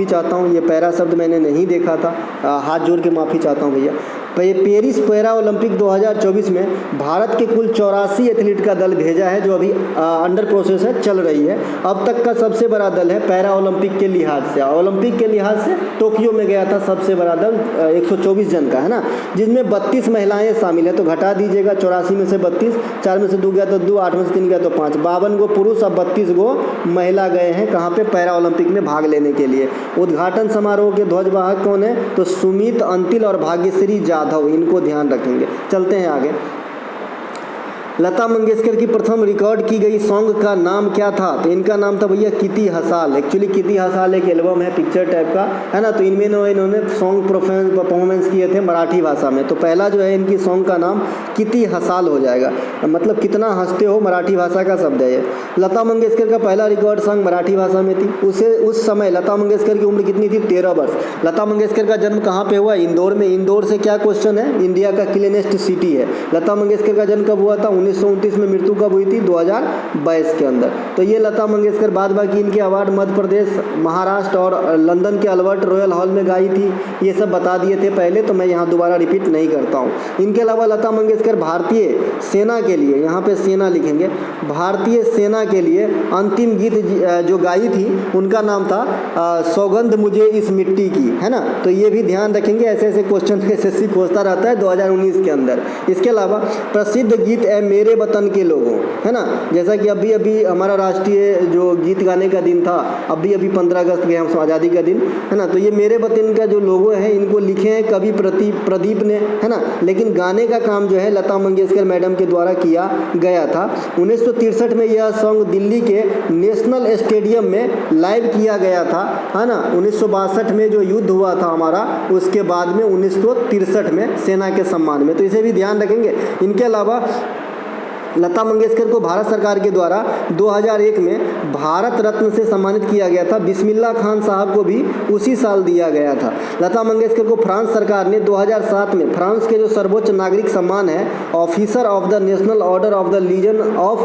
Speaker 1: चाहता हूँ, ये पैरा शब्द मैंने नहीं देखा था, हाथ जोड़ के माफ़ी चाहता हूँ भैया। पेरिस पैरा ओलंपिक 2024 में भारत के कुल 84 एथलीट का दल भेजा है, जो अभी अंडर प्रोसेस है, चल रही है। अब तक का सबसे बड़ा दल है पैरा ओलंपिक के लिहाज से। ओलंपिक के लिहाज से टोक्यो में गया था सबसे बड़ा दल, 124 जन का है ना, जिसमें 32 महिलाएं शामिल है। तो घटा दीजिएगा, 84 में से 32, 4 में से 2 गया तो 2, 8 में से 3 गया तो 5, 52 गो पुरुष और 32 गो महिला गए हैं कहाँ पे, पैरा ओलंपिक में भाग लेने के लिए। उद्घाटन समारोह के ध्वजवाहक कौन है, तो सुमित अंतिल और भाग्यश्री जाधव, इनको ध्यान रखेंगे। चलते हैं आगे। लता मंगेशकर की प्रथम रिकॉर्ड की गई सॉन्ग का नाम क्या था, तो इनका नाम था भैया किती हसाल। एक्चुअली किती हसाल एक एल्बम है पिक्चर टाइप का, है ना, तो इनमें इन्होंने सॉन्ग परफॉर्मेंस किए थे मराठी भाषा में। तो पहला जो है इनकी सॉन्ग का नाम किती हसाल हो जाएगा, मतलब कितना हंसते हो, मराठी भाषा का शब्द है ये। लता मंगेशकर का पहला रिकॉर्ड सॉन्ग मराठी भाषा में थी। उस समय लता मंगेशकर की उम्र कितनी थी, 13 वर्ष। लता मंगेशकर का जन्म कहाँ पे हुआ, इंदौर में। इंदौर से क्या क्वेश्चन है, इंडिया का क्लीनेस्ट सिटी है। लता मंगेशकर का जन्म कब हुआ था, 1929 में। मृत्यु कब हुई थी, 2022 के अंदर। तो ये लता मंगेशकर, बाद बाकी इनके अवार्ड मध्य प्रदेश, महाराष्ट्र और लंदन के अल्बर्ट रॉयल हॉल में गाई थी, ये सब बता दिए थे पहले, तो मैं यहाँ दोबारा रिपीट नहीं करता हूँ। इनके अलावा लता मंगेशकर भारतीय सेना के लिए, यहाँ पे सेना लिखेंगे, भारतीय सेना के लिए अंतिम गीत जो गाई थी उनका नाम था सौगंध मुझे इस मिट्टी की, है ना। तो ये भी ध्यान रखेंगे, ऐसे ऐसे क्वेश्चन एसएससी पूछता रहता है 2019 के अंदर। इसके अलावा प्रसिद्ध गीत है मेरे वतन के लोगों, है ना, जैसा कि अभी हमारा राष्ट्रीय जो गीत गाने का दिन था, अभी 15 अगस्त गए हम, आज़ादी का दिन, है ना। तो ये मेरे वतन का जो लोगो है, इनको लिखे हैं कवि प्रदीप ने, है ना, लेकिन गाने का काम जो है लता मंगेशकर मैडम के द्वारा किया गया था। 1963 में यह सॉन्ग दिल्ली के नेशनल स्टेडियम में लाइव किया गया था, है ना। 1962 में जो युद्ध हुआ था हमारा, उसके बाद में 1963 में सेना के सम्मान में, तो इसे भी ध्यान रखेंगे। इनके अलावा लता मंगेशकर को भारत सरकार के द्वारा 2001 में भारत रत्न से सम्मानित किया गया था। बिस्मिल्लाह खान साहब को भी उसी साल दिया गया था। लता मंगेशकर को फ्रांस सरकार ने 2007 में फ्रांस के जो सर्वोच्च नागरिक सम्मान है, Officer of the National Order of the Legion of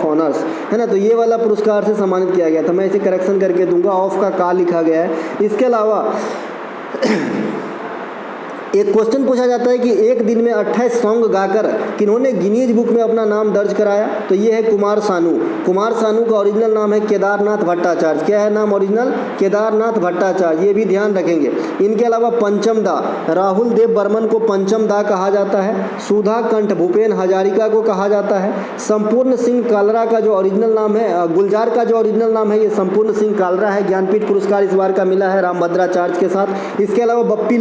Speaker 1: Honours, है ना, तो ये वाला पुरस्कार से सम्मानित किया गया था। मैं इसे करेक्शन करके दूंगा, ऑफ का लिखा गया है। इसके अलावा एक क्वेश्चन पूछा जाता है कि एक दिन में 28 सॉन्ग गाकर किन्होंने गिनीज बुक में अपना नाम दर्ज कराया, तो ये है कुमार सानू। कुमार सानू का ओरिजिनल नाम है केदारनाथ भट्टाचार्य। क्या है नाम ओरिजिनल, केदारनाथ भट्टाचार्य, ये भी ध्यान रखेंगे। इनके अलावा पंचम दा, राहुल देव बर्मन को पंचम दा कहा जाता है। सुधा कंठ भूपेन हजारिका को कहा जाता है। संपूर्ण सिंह कालरा का जो ओरिजिनल नाम है, गुलजार का जो ओरिजिनल नाम है, ये संपूर्ण सिंह कालरा है। ज्ञानपीठ पुरस्कार इस बार का मिला है रामभद्राचार्य के साथ। इसके अलावा बप्पी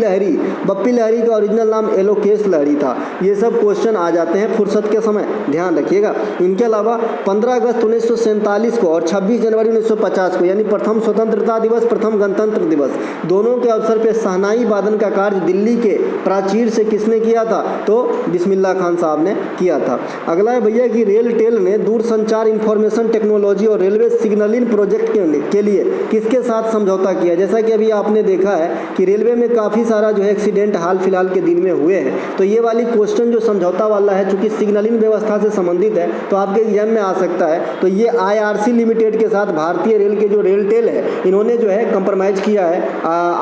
Speaker 1: लहरी का ओरिजिनल नाम एलोकेश लहरी था। ये सब क्वेश्चन आ जाते हैं फुर्सत के समय, ध्यान रखिएगा। इनके अलावा 15 अगस्त 1947 को और 26 जनवरी 1950 को, यानी प्रथम स्वतंत्रता दिवस, प्रथम गणतंत्र दिवस, दोनों के अवसर पर शहनाई वादन का कार्य दिल्ली के प्राचीर से किसने किया था, तो बिस्मिल्लाह खान साहब ने किया था। अगला है भैया कि रेलटेल ने दूरसंचार इंफॉर्मेशन टेक्नोलॉजी और रेलवे सिग्नलिंग प्रोजेक्ट के लिए किसके साथ समझौता किया। जैसा कि अभी आपने देखा है कि रेलवे में काफ़ी सारा जो है एक्सीडेंट हाल फिलहाल के दिन में हुए हैं, तो ये वाली क्वेश्चन जो समझौता वाला है, चूंकि सिग्नलिंग व्यवस्था से संबंधित है, तो आपके एग्जाम में आ सकता है। तो ये IRC लिमिटेड के साथ भारतीय रेल के जो रेलटेल है, इन्होंने जो है कंप्रोमाइज़ किया है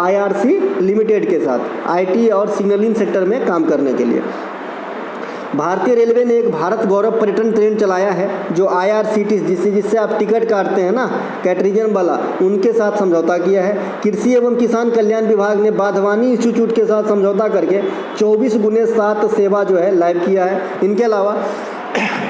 Speaker 1: IRC लिमिटेड के साथ IT और सिग्नलिंग सेक्टर में काम करने के लिए। भारतीय रेलवे ने एक भारत गौरव पर्यटन ट्रेन चलाया है, जो IRCTC जिससे आप टिकट काटते हैं ना, कैटरिजन वाला, उनके साथ समझौता किया है। कृषि एवं किसान कल्याण विभाग ने बाधवानी इंस्टीट्यूट के साथ समझौता करके 24x7 सेवा जो है लाइव किया है। इनके अलावा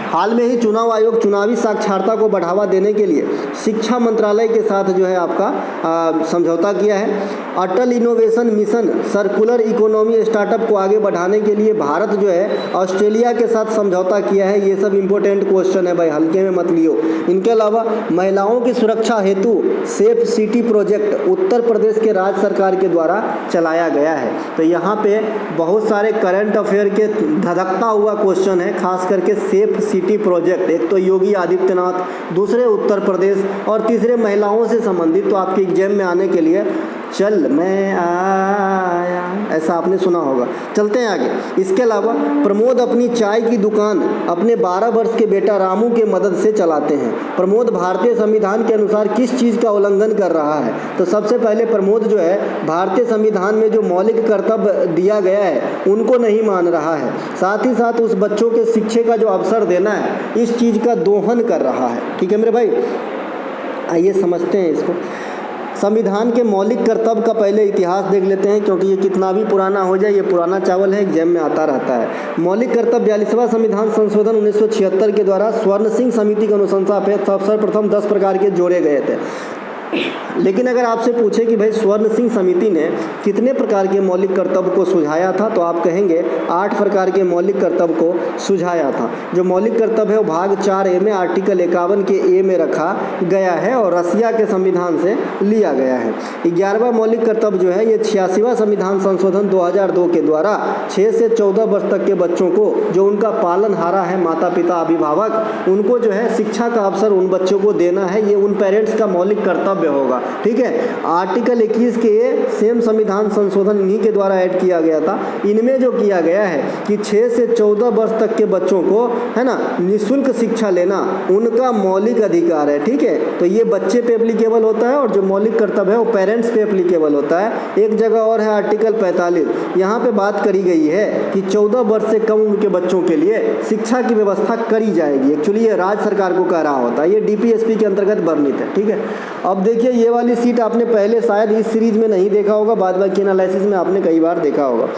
Speaker 1: हाल में ही चुनाव आयोग चुनावी साक्षरता को बढ़ावा देने के लिए शिक्षा मंत्रालय के साथ जो है आपका समझौता किया है। Atal Innovation Mission circular economy startup को आगे बढ़ाने के लिए भारत जो है ऑस्ट्रेलिया के साथ समझौता किया है। ये सब इंपॉर्टेंट क्वेश्चन है भाई, हल्के में मत लियो। इनके अलावा महिलाओं की सुरक्षा हेतु safe city project Uttar Pradesh के राज्य सरकार के द्वारा चलाया गया है। तो यहाँ पे बहुत सारे करंट अफेयर के धधकता हुआ क्वेश्चन है, खास करके सेफ सिटी प्रोजेक्ट, एक तो योगी आदित्यनाथ, दूसरे उत्तर प्रदेश और तीसरे महिलाओं से संबंधित। तो आपके एग्जाम में आने के लिए चल मैं आया, ऐसा आपने सुना होगा। चलते हैं आगे। इसके अलावा प्रमोद अपनी चाय की दुकान अपने 12 वर्ष के बेटा रामू के मदद से चलाते हैं। प्रमोद भारतीय संविधान के अनुसार किस चीज़ का उल्लंघन कर रहा है? तो सबसे पहले प्रमोद जो है भारतीय संविधान में जो मौलिक कर्तव्य दिया गया है उनको नहीं मान रहा है, साथ ही साथ उस बच्चों के शिक्षा का जो अवसर देना है इस चीज़ का दोहन कर रहा है। ठीक है मेरे भाई, आइए समझते हैं इसको। संविधान के मौलिक कर्तव्य का पहले इतिहास देख लेते हैं, क्योंकि ये कितना भी पुराना हो जाए ये पुराना चावल है, एग्जाम में आता रहता है। मौलिक कर्तव्य 42वां संविधान संशोधन 1976 के द्वारा स्वर्ण सिंह समिति के अनुशंसा पे सर्वप्रथम 10 प्रकार के जोड़े गए थे। लेकिन अगर आपसे पूछे कि भाई स्वर्ण सिंह समिति ने कितने प्रकार के मौलिक कर्तव्य को सुझाया था, तो आप कहेंगे 8 प्रकार के मौलिक कर्तव्य को सुझाया था। जो मौलिक कर्तव्य है वो भाग 4A में आर्टिकल 51 के A में रखा गया है और रसिया के संविधान से लिया गया है। 11वां मौलिक कर्तव्य जो है ये 86वां संविधान संशोधन 2002 के द्वारा 6 से 14 वर्ष तक के बच्चों को जो उनका पालनहारा है माता पिता अभिभावक, उनको जो है शिक्षा का अवसर उन बच्चों को देना है, ये उन पेरेंट्स का मौलिक कर्तव्य होगा। ठीक है, आर्टिकल 21 के सेम संविधान संशोधन इन्हीं के द्वारा ऐड किया गया था। इनमें जो किया गया है कि 6 से 14 वर्ष तक के बच्चों को है ना निःशुल्क शिक्षा लेना उनका मौलिक अधिकार है। ठीक है, तो ये बच्चे पे एप्लीकेबल होता है और जो मौलिक कर्तव्य है वो पेरेंट्स पे एप्लीकेबल होता है। एक जगह और है आर्टिकल 45, यहाँ पे बात करी गई है कि 14 वर्ष से कम उम्र के बच्चों के लिए शिक्षा की व्यवस्था करी जाएगी। एक्चुअली ये राज्य सरकार को कह रहा होता है, ये DPSP के अंतर्गत वर्णित है। ठीक है, अब देखिए ये वाली सीट आपने पहले शायद इस सीरीज में नहीं देखा होगा, बाद बाकी एनालिसिस में आपने कई बार देखा होगा।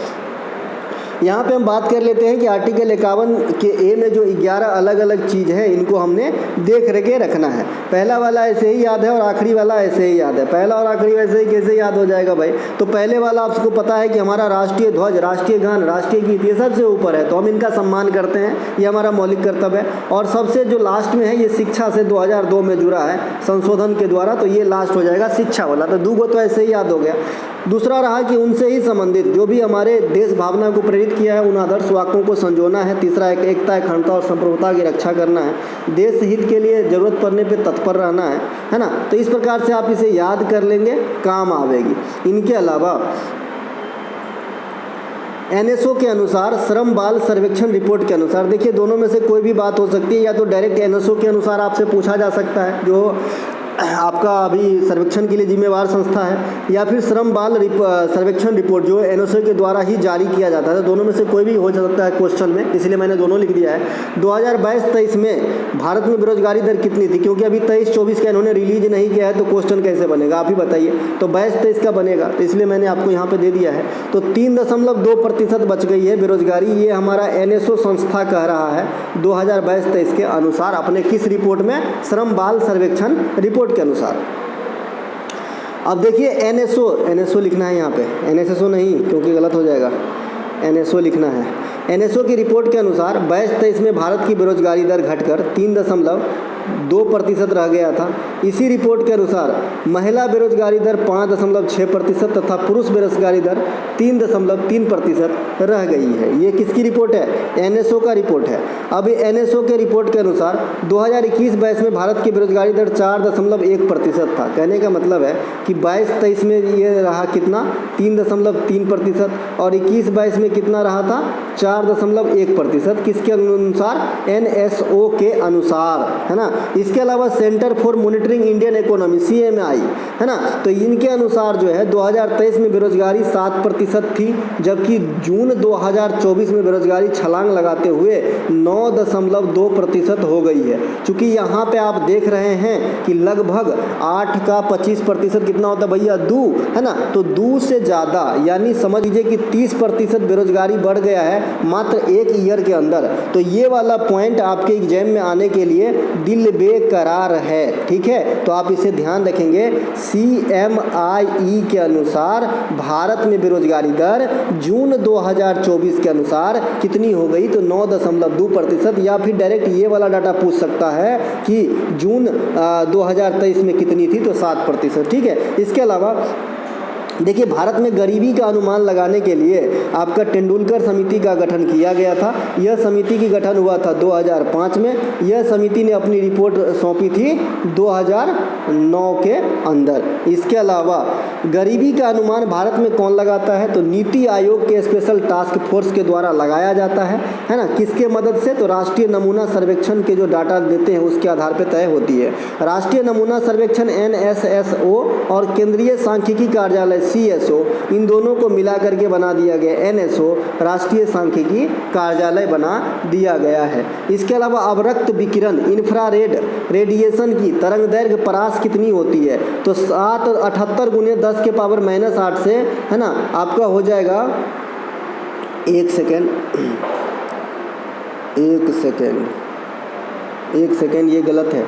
Speaker 1: यहाँ पे हम बात कर लेते हैं कि आर्टिकल 51 के A में जो 11 अलग अलग चीज़ है इनको हमने देख के रखना है। पहला वाला ऐसे ही याद है और आखिरी वाला ऐसे ही याद है। पहला और आखिरी वैसे ही कैसे याद हो जाएगा भाई? तो पहले वाला आपको पता है कि हमारा राष्ट्रीय ध्वज, राष्ट्रीय गान, राष्ट्रीय गीत ये सबसे ऊपर है, तो हम इनका सम्मान करते हैं, ये हमारा मौलिक कर्तव्य है। और सबसे जो लास्ट में है ये शिक्षा से 2002 में जुड़ा है संशोधन के द्वारा, तो ये लास्ट हो जाएगा शिक्षा वाला। तो 2 तो ऐसे ही याद हो गया। दूसरा रहा कि उनसे ही संबंधित जो भी हमारे देश भावना को प्रेरित किया है उन आदर्श वाक्यों को संजोना है। तीसरा एकता, अखंडता और संप्रभुता की रक्षा करना है। देश हित के लिए जरूरत पड़ने पे तत्पर रहना है ना। तो इस प्रकार से आप इसे याद कर लेंगे, काम आवेगी। इनके अलावा NSO के अनुसार, श्रम बाल सर्वेक्षण रिपोर्ट के अनुसार, देखिए दोनों में से कोई भी बात हो सकती है, या तो डायरेक्ट NSO के अनुसार आपसे पूछा जा सकता है जो आपका अभी सर्वेक्षण के लिए जिम्मेवार संस्था है, या फिर श्रम बाल सर्वेक्षण रिपोर्ट जो NSO के द्वारा ही जारी किया जाता है। दोनों में से कोई भी हो सकता है क्वेश्चन में, इसलिए मैंने दोनों लिख दिया है। 2022-23 में भारत में बेरोजगारी दर कितनी थी? क्योंकि अभी 23-24 का इन्होंने रिलीज नहीं किया है, तो क्वेश्चन कैसे बनेगा आप ही बताइए। तो 22-23 का बनेगा, तो इसलिए मैंने आपको यहाँ पे दे दिया है। तो 3.2% बच गई है बेरोजगारी, ये हमारा NSO संस्था कह रहा है 2022-23 के अनुसार अपने किस रिपोर्ट में? श्रम बाल सर्वेक्षण रिपोर्ट के अनुसार। अब देखिए NSO लिखना है यहाँ पे, NSSO नहीं क्योंकि गलत हो जाएगा, NSO लिखना है। NSO की रिपोर्ट के अनुसार 22-23 में भारत की बेरोजगारी दर घटकर 3.2% रह गया था। इसी रिपोर्ट के अनुसार महिला बेरोजगारी दर 5.6% तथा पुरुष बेरोजगारी दर 3.3% रह गई है। ये किसकी रिपोर्ट है? NSO का रिपोर्ट है। अब NSO के रिपोर्ट के अनुसार 2021-22 में भारत की बेरोजगारी दर 4.1% था। कहने का मतलब है कि 22-23 में ये रहा कितना? 3.3%, और 21-22 में कितना रहा था? 4.1%। किसके अनुसार? NSO के अनुसार, है ना। इसके अलावा centre for monitoring Indian economy CMI, है ना, तो इनके अनुसार जो है 2023 में बेरोजगारी 7% थी, जबकि जून 2024 में बेरोजगारी छलांग लगाते हुए 9.2% हो गई है। चूंकि यहाँ पे आप देख रहे हैं कि लगभग 8 का 25% कितना होता है भैया? 2, है ना। तो 2 से ज़्यादा, यानी समझ लीजिए कि 30% बेरोजगारी बढ़ गया है मात्र 1 ईयर के अंदर। तो ये वाला पॉइंट आपके एग्जाम में आने के लिए दिल बेकरार है। ठीक है, तो आप इसे ध्यान रखेंगे। CMIE के अनुसार भारत में बेरोजगारी दर जून 2024 के अनुसार कितनी हो गई? तो 9.2%, या फिर डायरेक्ट ये वाला डाटा पूछ सकता है कि जून 2023 में कितनी थी? तो 7%। ठीक है, इसके अलावा देखिए, भारत में गरीबी का अनुमान लगाने के लिए आपका तेंदुलकर समिति का गठन किया गया था। यह समिति की गठन हुआ था 2005 में। यह समिति ने अपनी रिपोर्ट सौंपी थी 2009 के अंदर। इसके अलावा गरीबी का अनुमान भारत में कौन लगाता है, तो नीति आयोग के स्पेशल टास्क फोर्स के द्वारा लगाया जाता है ना। किसके मदद से, तो राष्ट्रीय नमूना सर्वेक्षण के जो डाटा देते हैं उसके आधार पर तय होती है। राष्ट्रीय नमूना सर्वेक्षण NSSO और केंद्रीय सांख्यिकी कार्यालय CSO, इन दोनों को मिला करके बना दिया गया NSO, राष्ट्रीय सांख्यिकी कार्यालय बना दिया गया है। इसके अलावा अवरक्त विकिरण इंफ्रारेड रेडिएशन की तरंग दैर्घ्य परास कितनी होती है, तो 778 गुने 10 के पावर -8 से, है ना, आपका हो जाएगा, एक सेकेंड ये गलत है,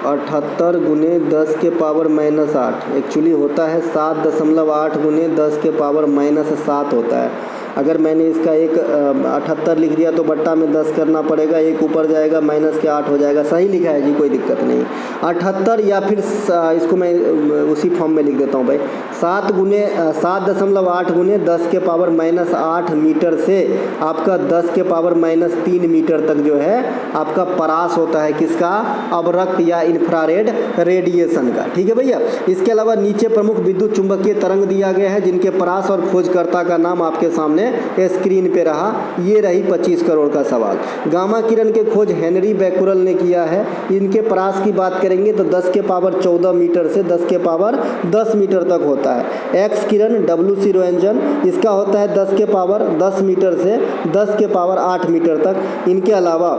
Speaker 1: 78 गुने 10 के पावर -8 एक्चुअली होता है 7.8 गुने 10 के पावर -7 होता है। अगर मैंने इसका एक 78 लिख दिया तो बट्टा में 10 करना पड़ेगा, एक ऊपर जाएगा माइनस के 8 हो जाएगा। सही लिखा है जी, कोई दिक्कत नहीं। 78 या फिर इसको मैं उसी फॉर्म में लिख देता हूँ भाई, 7.8 गुने 10 के पावर -8 मीटर से आपका 10 के पावर -3 मीटर तक जो है आपका परास होता है, किसका, अवरक्त या इंफ्रारेड रेडिएशन का। ठीक है भैया। इसके अलावा नीचे प्रमुख विद्युत चुंबकीय तरंग दिया गया है जिनके परास और खोजकर्ता का नाम आपके सामने स्क्रीन पे रहा। ये रही 25 करोड़ का सवाल। गामा किरण के खोज हेनरी बैकुरल ने किया है। इनके परास की बात करेंगे तो 10 के पावर 14 मीटर से 10 के पावर 10 मीटर तक होता है। एक्स किरण WC रोएंजन, इसका होता है 10 के पावर 10 मीटर से 10 के पावर 8 मीटर तक। इनके अलावा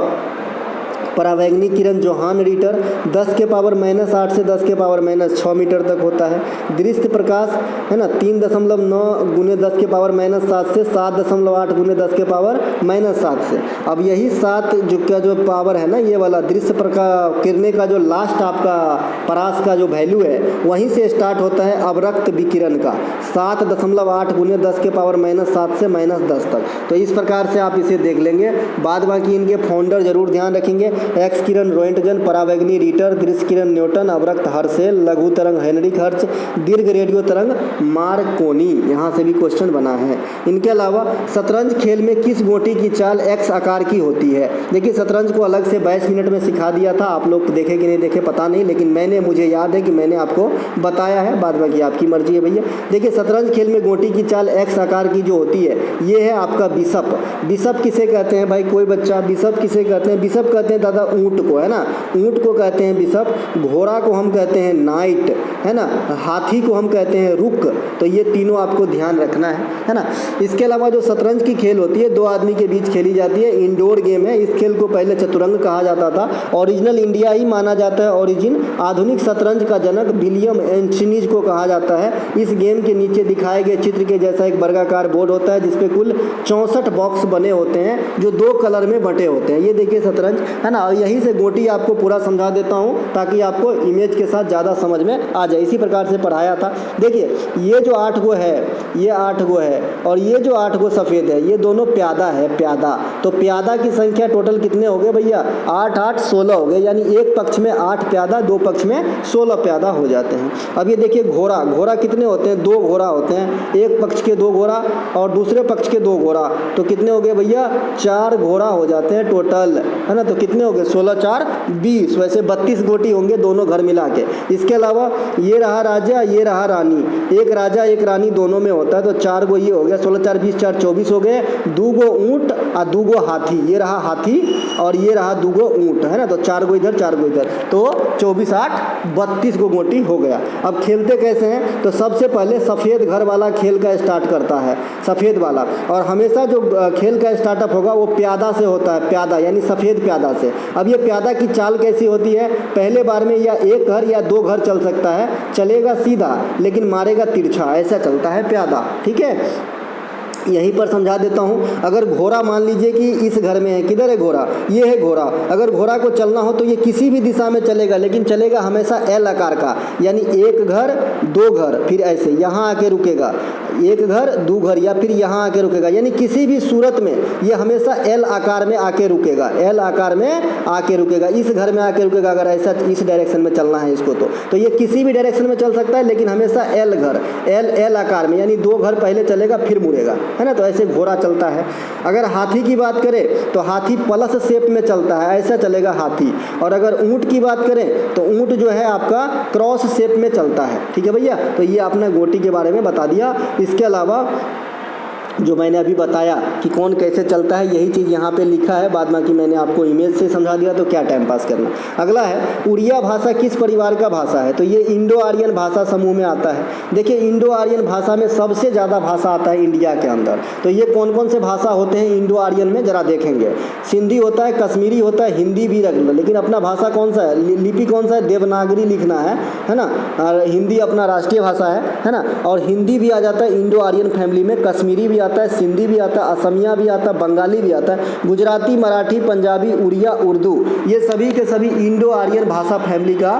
Speaker 1: परावैंगनी किरण जोहान रिटर 10 के पावर -8 से 10 के पावर -6 मीटर तक होता है। दृश्य प्रकाश, है ना, 3.9 गुने 10 के पावर -7 से 7.8 गुने 10 के पावर -7 से। अब यही 7 जो पावर है ना, ये वाला दृश्य प्रकाश किरणें का जो लास्ट आपका परास का जो वैल्यू है वहीं से स्टार्ट होता है अवरक्त विकिरण का, 7.8 गुने 10 के पावर -7 से -10 तक। तो इस प्रकार से आप इसे देख लेंगे। बाद बाकी इनके फाउंडर जरूर ध्यान रखेंगे। एक्स किरण रोएंटगन, परावैंगनी रिटर, दृश्य किरण न्यूटन, अवरक्त हर्सेल, लघु तरंग हेनरिक हर्ट्ज, दीर्घ रेडियो तरंग मार्कोनी। यहाँ से भी क्वेश्चन बना है। इनके अलावा शतरंज खेल में किस गोटी की चाल X आकार की होती है। देखिए, शतरंज को अलग से 22 मिनट में सिखा दिया था, आप लोग देखे कि नहीं देखे पता नहीं, लेकिन मुझे याद है कि मैंने आपको बताया है। बाद बाकी आपकी मर्जी है भैया। देखिए, शतरंज खेल में गोटी की चाल X आकार की जो होती है ये है आपका बिशप। बिशप किसे कहते हैं भाई, कोई बच्चा, बिशप किसे कहते हैं? बिशप कहते हैं दादा ऊंट को, है ना, ऊंट को कहते हैं बिशप। घोड़ा को हम कहते हैं नाइट, है ना, हाथी को हम कहते हैं रुक। तो ये तीनों आपको ध्यान रखना है ना। इसके अलावा जो शतरंज की खेल होती है 2 आदमी के बीच खेली जाती है, इंडोर गेम है। इस खेल को पहले चतुरंग कहा जाता था। ओरिजिनल इंडिया ही माना जाता है ओरिजिन। आधुनिक शतरंज का जनक विलियम एंटनीज को कहा जाता है। इस गेम के नीचे दिखाए गए चित्र के जैसा एक वर्गाकार बोर्ड होता है जिसपे कुल 64 बॉक्स बने होते हैं जो 2 कलर में बटे होते हैं। ये देखिए शतरंज, है ना। और यहीं से गोटी आपको पूरा समझा देता हूँ ताकि आपको इमेज के साथ ज़्यादा समझ में आ जाए। इसी प्रकार से पढ़ाया था। देखिए, ये जो 8 गो है, ये 8 गो है, और ये जो 8 गो सफ़ेद है, ये दोनों प्यादा है, प्यादा। तो प्यादा की संख्या टोटल कितने हो गए भैया? 8 8 16 हो गए। यानी एक पक्ष में 8 प्यादा, 2 पक्ष में 16 प्यादा हो जाते हैं। अब ये देखिए घोड़ा, घोड़ा कितने होते हैं? 2 घोड़ा होते हैं। एक पक्ष के 2 घोड़ा और दूसरे पक्ष के 2 घोड़ा, तो कितने हो गए भैया? 4 घोड़ा हो जाते हैं टोटल, है ना। तो कितने हो गए? 16 4 20। वैसे 32 गोटी होंगे दोनों घर मिला के। इसके अलावा ये रहा राजा, ये रहा रानी। एक राजा एक रानी दोनों में होता है, तो 4 गो ये हो गया। 16 4 20 4 24 हो गए। 2 गो ऊँट और 2 गो हाथी। ये रहा हाथी और ये रहा 2 गो ऊँट, है ना। तो 4 गो इधर 4 गो इधर, तो 24 8 32 गो गोटी हो गया। अब खेलते कैसे हैं? तो सबसे पहले सफ़ेद घर वाला खेल का स्टार्ट करता है, सफ़ेद वाला। और हमेशा जो खेल का स्टार्टअप होगा वो प्यादा से होता है, प्यादा यानी सफ़ेद प्यादा से। अब ये प्यादा की चाल कैसी होती है? पहले बार में या एक घर या 2 घर चल सकता है, चलेगा सीधा लेकिन मारेगा तिरछा, ऐसा चलता है प्यादा। ठीक है, यहीं पर समझा देता हूँ। अगर घोड़ा मान लीजिए कि इस घर में है, किधर है घोड़ा? ये है घोड़ा। अगर घोड़ा को चलना हो तो ये किसी भी दिशा में चलेगा, लेकिन चलेगा हमेशा एल आकार का, यानी एक घर 2 घर, फिर ऐसे यहाँ आके रुकेगा। एक घर दो घर या फिर यहाँ आके रुकेगा, यानी किसी भी सूरत में ये हमेशा एल आकार में आके रुकेगा, एल आकार में आके रुकेगा, इस घर में आके रुकेगा। अगर ऐसा इस डायरेक्शन में चलना है इसको तो ये किसी भी डायरेक्शन में चल सकता है, लेकिन हमेशा एल घर, एल आकार में, यानी दो घर पहले चलेगा फिर मुड़ेगा, है ना। तो ऐसे घोड़ा चलता है। अगर हाथी की बात करें तो हाथी प्लस शेप में चलता है, ऐसा चलेगा हाथी। और अगर ऊँट की बात करें तो ऊँट जो है आपका क्रॉस शेप में चलता है, ठीक है भैया। तो ये आपने गोटी के बारे में बता दिया। इसके अलावा जो मैंने अभी बताया कि कौन कैसे चलता है, यही चीज़ यहाँ पे लिखा है, बाद बाकी मैंने आपको इमेज से समझा दिया, तो क्या टाइम पास करना। अगला है उड़िया भाषा किस परिवार का भाषा है, तो ये इंडो आर्यन भाषा समूह में आता है। देखिए इंडो आर्यन भाषा में सबसे ज़्यादा भाषा आता है इंडिया के अंदर। तो ये कौन कौन से भाषा होते हैं इंडो आर्यन में, ज़रा देखेंगे। सिंधी होता है, कश्मीरी होता है, हिंदी भी रख लो, लेकिन अपना भाषा कौन सा है, लिपि कौन सा है, देवनागरी लिखना है ना। और हिंदी अपना राष्ट्रीय भाषा है ना। और हिंदी भी आ जाता है इंडो आर्यन फैमिली में, कश्मीरी भी आता है, सिंधी भी आता है, असमिया भी आता है, बंगाली भी आता है, गुजराती, मराठी, पंजाबी, उड़िया, उर्दू, ये सभी के सभी इंडो आर्यन भाषा फैमिली का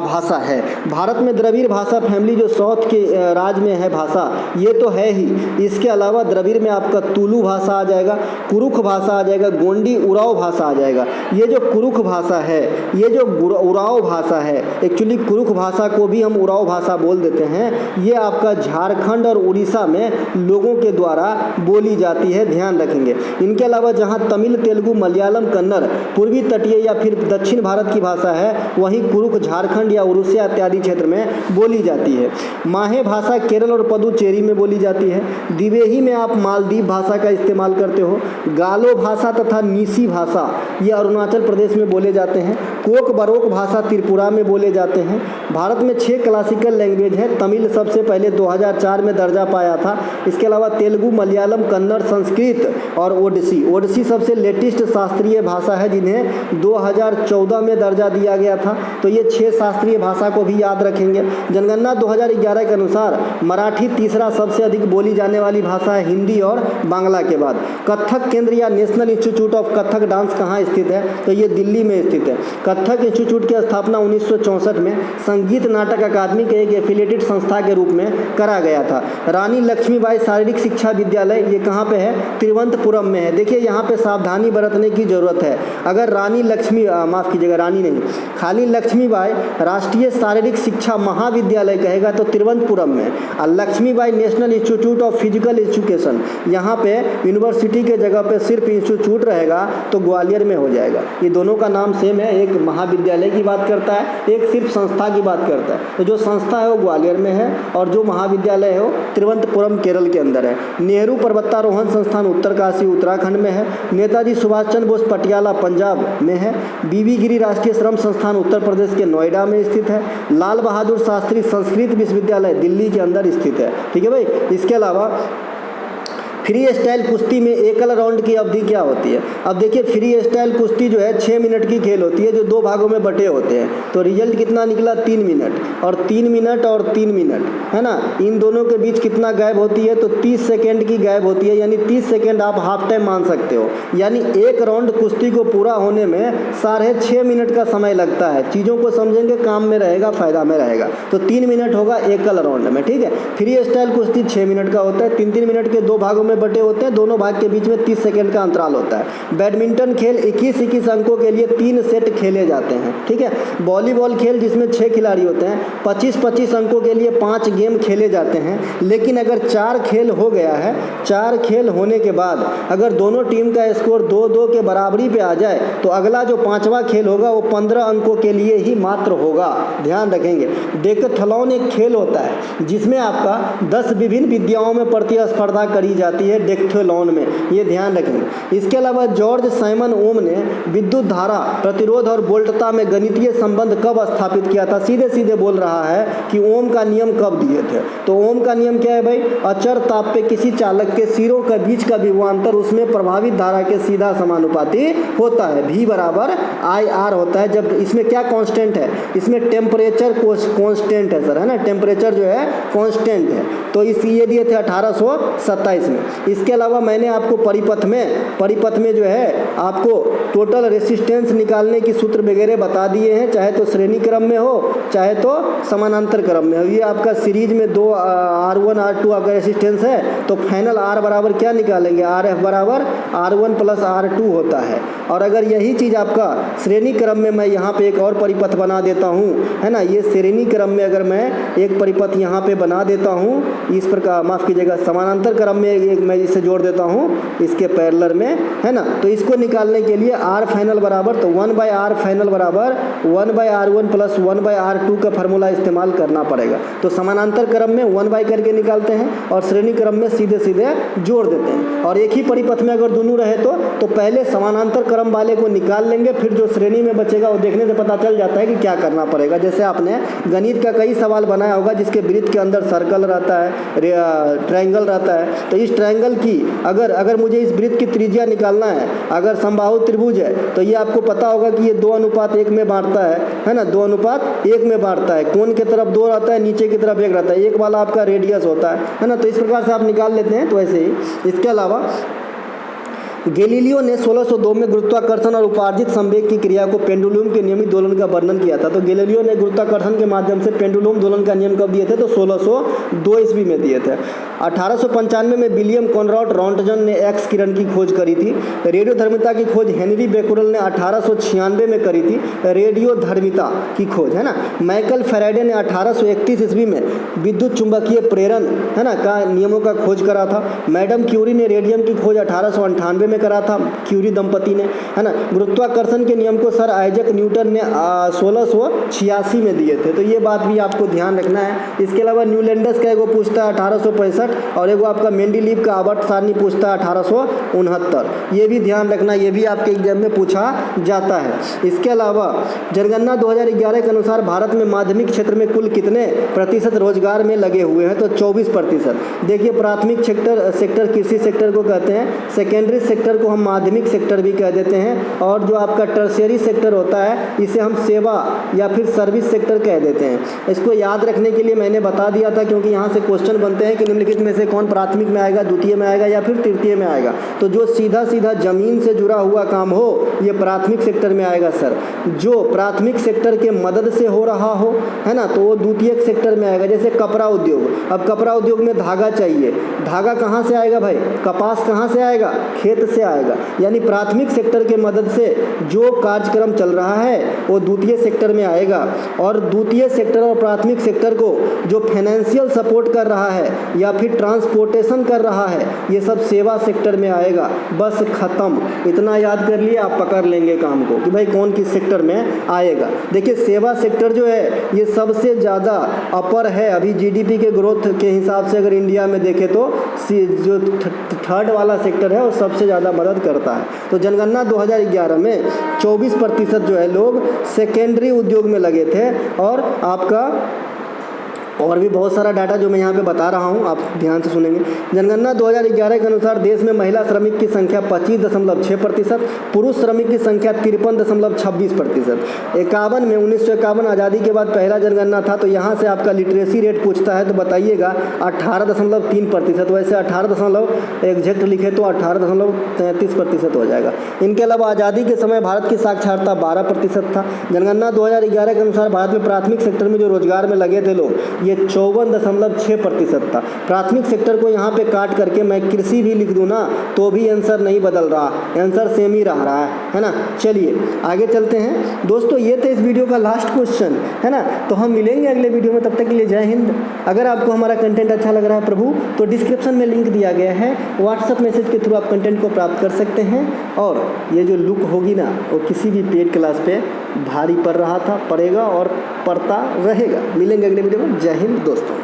Speaker 1: भाषा है। भारत में द्रविड़ भाषा फैमिली जो साउथ के राज्य में है भाषा, ये तो है ही। इसके अलावा द्रविड़ में आपका तुलु भाषा आ जाएगा, कुरुख भाषा आ जाएगा, गोंडी उराव भाषा आ जाएगा। ये जो कुरुख भाषा है, ये जो उराव भाषा है, एक्चुअली कुरुख भाषा को भी हम उराव भाषा बोल देते हैं। ये आपका झारखंड और उड़ीसा में लोगों के द्वारा बोली जाती है, ध्यान रखेंगे। इनके अलावा जहां तमिल, तेलुगु, मलयालम, कन्नड़ पूर्वी तटीय या फिर दक्षिण भारत की भाषा है, वहीं कुरुख झारखंड या उड़ीसा इत्यादि क्षेत्र में बोली जाती है। माहे भाषा केरल और पुदुचेरी में बोली जाती है। दिवेही में आप मालदीव भाषा का इस्तेमाल करते हो। गालो भाषा तथा नीसी भाषा ये अरुणाचल प्रदेश में बोले जाते हैं। कोक बरोक भाषा त्रिपुरा में बोले जाते हैं। भारत में 6 क्लासिकल लैंग्वेज है। तमिल सबसे पहले 2004 में दर्जा पाया था। इसके अलावा तेलुगु, मलयालम, कन्नड़, संस्कृत और ओडिसी सबसे लेटेस्ट शास्त्रीय भाषा है, जिन्हें 2014 में दर्जा दिया गया था। तो ये 6 शास्त्रीय भाषा को भी याद रखेंगे। जनगणना 2011 के अनुसार मराठी तीसरा सबसे अधिक बोली जाने वाली भाषा है, हिंदी और बांग्ला के बाद। कथक केंद्र या national Institute of Kathak dance कहाँ स्थित है, तो ये दिल्ली में स्थित है। कथक इंस्टीट्यूट की स्थापना 1964 में संगीत नाटक अकादमी के एक एफिलिएटेड संस्था के रूप में करा गया था। रानी लक्ष्मीबाई शारीरिक शिक्षा विद्यालय ये कहाँ पे है, तिरुवनंतपुरम में है। देखिए यहाँ पे सावधानी बरतने की जरूरत है। अगर रानी नहीं, खाली लक्ष्मीबाई राष्ट्रीय शारीरिक शिक्षा महाविद्यालय कहेगा तो तिरुवनंतपुरम में, और Lakshmibai National Institute of Physical Education यहाँ पे यूनिवर्सिटी के जगह पे सिर्फ इंस्टीट्यूट रहेगा तो ग्वालियर में हो जाएगा। ये दोनों का नाम सेम है, एक महाविद्यालय की बात करता है, एक सिर्फ संस्था की बात करता है। तो जो संस्था है वो ग्वालियर में है और जो महाविद्यालय है वो तिरुवनंतपुरम केरल के अंदर है। नेहरू पर्वतारोहण संस्थान उत्तरकाशी उत्तराखंड में है। नेताजी सुभाष चंद्र बोस पटियाला पंजाब में है। बीबी गिरी राष्ट्रीय श्रम संस्थान उत्तर प्रदेश के नोएडा में स्थित है। लाल बहादुर शास्त्री संस्कृत विश्वविद्यालय दिल्ली के अंदर स्थित है, ठीक है भाई। इसके अलावा फ्री स्टाइल कुश्ती में एकल राउंड की अवधि क्या होती है। अब देखिए फ्री स्टाइल कुश्ती जो है 6 मिनट की खेल होती है, जो 2 भागों में बटे होते हैं। तो रिजल्ट कितना निकला, 3 मिनट और 3 मिनट और 3 मिनट, है ना। इन दोनों के बीच कितना गैप होती है, तो 30 सेकेंड की गैप होती है, यानी 30 सेकेंड आप हाफ टाइम मान सकते हो। यानी एक राउंड कुश्ती को पूरा होने में 6.5 मिनट का समय लगता है। चीज़ों को समझेंगे, काम में रहेगा, फायदा में रहेगा। तो 3 मिनट होगा एकल राउंड में, ठीक है। फ्री स्टाइल कुश्ती 6 मिनट का होता है, 3-3 मिनट के 2 भागों में बटे होते हैं, दोनों भाग के बीच में 30 सेकंड का अंतराल होता है। बैडमिंटन खेल 21-21 अंकों के लिए 3 सेट खेले जाते हैं, ठीक है। वॉलीबॉल खेल जिसमें 6 खिलाड़ी होते हैं 25-25 अंकों के लिए 5 गेम खेले जाते हैं। लेकिन अगर 4 खेल हो गया है, 4 खेल होने के बाद अगर दोनों टीम का स्कोर 2-2 के बराबरी पे आ जाए तो अगला जो 5वां खेल होगा वो 15 अंकों के लिए ही मात्र होगा, ध्यान रखेंगे। डेकाथलॉन एक खेल होता है जिसमें आपका 10 विभिन्न विद्याओं में प्रतिस्पर्धा करी जाती है डेकाथलॉन में, ये ध्यान रखेंगे। इसके अलावा जॉर्ज साइमन ओम ने विद्युत धारा, प्रतिरोध और वोल्टता में गणितीय संबंध कब स्थापित किया था। सीधे सीधे बोल रहा है कि ओम का नियम कब दिए थे। तो ओम का नियम क्या है भाई, अचर ताप पे किसी चालक के सिरों के बीच का विभवांतर उसमें प्रभावित धारा के सीधा समानुपाती होता है, V बराबर IR होता है। जब इसमें क्या कांस्टेंट है, इसमें टेम्परेचर कांस्टेंट है सर, है ना, टेम्परेचर जो है कांस्टेंट है। तो इस ये दिए थे 1827 में। इसके अलावा मैंने आपको परिपथ में जो है आपको टोटल रेसिस्टेंस निकालने की सूत्र वगैरह बता दिए हैं, चाहे तो श्रेणी क्रम में हो चाहे तो समानांतर क्रम में हो। ये आपका सीरीज में दो R1 R2 आपका रेसिस्टेंस है तो फाइनल R बराबर क्या निकालेंगे, RF बराबर R1 प्लस R2 होता है। और अगर यही चीज़ आपका श्रेणी क्रम में मैं यहाँ पे एक और परिपथ बना देता हूँ, है ना, ये श्रेणी क्रम में अगर मैं एक परिपथ यहाँ पे बना देता हूँ इस प्रकार, माफ़ कीजिएगा, समानांतर क्रम में एक मैं इसे जोड़ देता हूँ इसके पैरेलल में, है ना, तो इसको निकालने के लिए R फाइनल बराबर तो 1/R फाइनल बराबर 1/R1 प्लस 1/R2 का फार्मूला इस्तेमाल करना पड़ेगा। तो समानांतर क्रम में 1 करके निकालते हैं और श्रेणी क्रम में सीधे सीधे जोड़ देते हैं। और एक ही परिपथ में अगर दोनों रहे तो पहले समानांतर क्रम वाले को निकाल लेंगे, फिर जो श्रेणी में बचेगा वो देखने से पता चल जाता है कि क्या करना पड़ेगा। जैसे आपने गणित का कई सवाल बनाया होगा जिसके वृत्त के अंदर सर्कल रहता है, ट्रायंगल रहता है, तो इस ट्रायंगल की अगर मुझे इस वृत्त की त्रिज्या निकालना है, अगर समबाहु त्रिभुज है तो ये आपको पता होगा कि ये 2:1 में बांटता है ना, 2:1 में बांटता है। कोण की तरफ 2 रहता है, नीचे की तरफ 1 रहता है, एक वाला आपका रेडियस होता है ना, तो इस प्रकार से आप निकाल लेते हैं। तो ऐसे ही इसके अलावा गैलीलियो ने 1602 में गुरुत्वाकर्षण और उपार्जित संवेग की क्रिया को पेंडुलम के नियमित दोलन का वर्णन किया था। तो गैलीलियो ने गुरुत्वाकर्षण के माध्यम से पेंडुलम दोलन का नियम कब दिए थे, तो 1602 ईस्वी में दिए थे। 1895 में विलियम कॉनराड रॉन्टजन ने एक्स किरण की खोज करी थी। रेडियोधर्मिता की खोज हेनरी बेकुरल ने 1896 में करी थी, रेडियोधर्मिता की खोज, है ना। माइकल फैराडे ने 1831 ईस्वी में विद्युत चुंबकीय प्रेरण, है ना, का नियमों का खोज करा था। मैडम क्यूरी ने रेडियम की खोज 1898 में करा था, क्यूरी दंपति ने, है ना। गुरुत्वाकर्षण के नियम को सर आइजक न्यूटन ने 1686 में दिए थे। तो ये बात भी आपको ध्यान रखना है। इसके अलावा न्यूलैंडस का एगो पूछता है 1865 और एगो आपका मेंडलीव का आवर्त सारणी पूछता है 1869। ये भी ध्यान रखना, ये भी आपके एग्जाम में पूछा जाता है। इसके अलावा जनगणना 2011 के अनुसार भारत में माध्यमिक क्षेत्र में कुल कितने प्रतिशत रोजगार में लगे हुए हैं, तो 24%। देखिए प्राथमिक सेक्टर कृषि सेक्टर को कहते हैं, सेकेंडरी सेक्टर को हम माध्यमिक सेक्टर भी कह देते हैं, और जो आपका टर्शियरी सेक्टर होता है इसे हम सेवा या फिर सर्विस सेक्टर कह देते हैं। इसको याद रखने के लिए मैंने बता दिया था, क्योंकि यहाँ से क्वेश्चन बनते हैं कि निम्नलिखित में से कौन प्राथमिक में आएगा, द्वितीय में आएगा या फिर तृतीय में आएगा। तो जो सीधा सीधा जमीन से जुड़ा हुआ काम हो ये प्राथमिक सेक्टर में आएगा सर। जो प्राथमिक सेक्टर के मदद से हो रहा हो, है ना, तो वो द्वितीयक सेक्टर में आएगा। जैसे कपड़ा उद्योग, अब कपड़ा उद्योग में धागा चाहिए, धागा कहाँ से आएगा भाई, कपास कहाँ से आएगा, खेत से आएगा। यानी प्राथमिक सेक्टर के मदद से जो कार्यक्रम चल रहा है वो द्वितीय सेक्टर में आएगा। और द्वितीय सेक्टर और प्राथमिक सेक्टर को जो फाइनेंशियल सपोर्ट कर रहा है या फिर ट्रांसपोर्टेशन कर रहा है ये सब सेवा सेक्टर में आएगा। बस खत्म, इतना याद कर लिए आप पकड़ लेंगे काम को कि भाई कौन किस सेक्टर में आएगा। देखिए सेवा सेक्टर जो है ये सबसे ज़्यादा अपर है अभी जीडीपी के ग्रोथ के हिसाब से। अगर इंडिया में देखें तो जो थर्ड वाला सेक्टर है वो सबसे ज़्यादा मदद करता है। तो जनगणना 2011 में 24% जो है लोग सेकेंडरी उद्योग में लगे थे। और आपका और भी बहुत सारा डाटा जो मैं यहाँ पे बता रहा हूँ आप ध्यान से सुनेंगे। जनगणना 2011 के अनुसार देश में महिला श्रमिक की संख्या 25.6%, पुरुष श्रमिक की संख्या 53.26%। 1951 आज़ादी के बाद पहला जनगणना था, तो यहाँ से आपका लिटरेसी रेट पूछता है तो बताइएगा 18.3%। वैसे 18 एग्जैक्ट लिखे तो 18.33% हो जाएगा। इनके अलावा आज़ादी के समय भारत की साक्षरता 12% था। जनगणना 2011 के अनुसार भारत में प्राथमिक सेक्टर में जो रोजगार में लगे थे लोग ये 54.6% था। प्राथमिक सेक्टर को यहाँ पे काट करके मैं कृषि भी लिख दूँ ना तो भी आंसर नहीं बदल रहा, आंसर सेम ही रह रहा है ना। चलिए आगे चलते हैं दोस्तों। ये तो इस वीडियो का लास्ट क्वेश्चन है ना, तो हम मिलेंगे अगले वीडियो में। तब तक के लिए जय हिंद। अगर आपको हमारा कंटेंट अच्छा लग रहा है प्रभु तो डिस्क्रिप्शन में लिंक दिया गया है, व्हाट्सएप मैसेज के थ्रू आप कंटेंट को प्राप्त कर सकते हैं। और ये जो लुक होगी ना वो किसी भी पेड क्लास पे भारी पड़ रहा था, पड़ेगा और पड़ता रहेगा। मिलेंगे अगले वीडियो में। जय हिंद दोस्तों।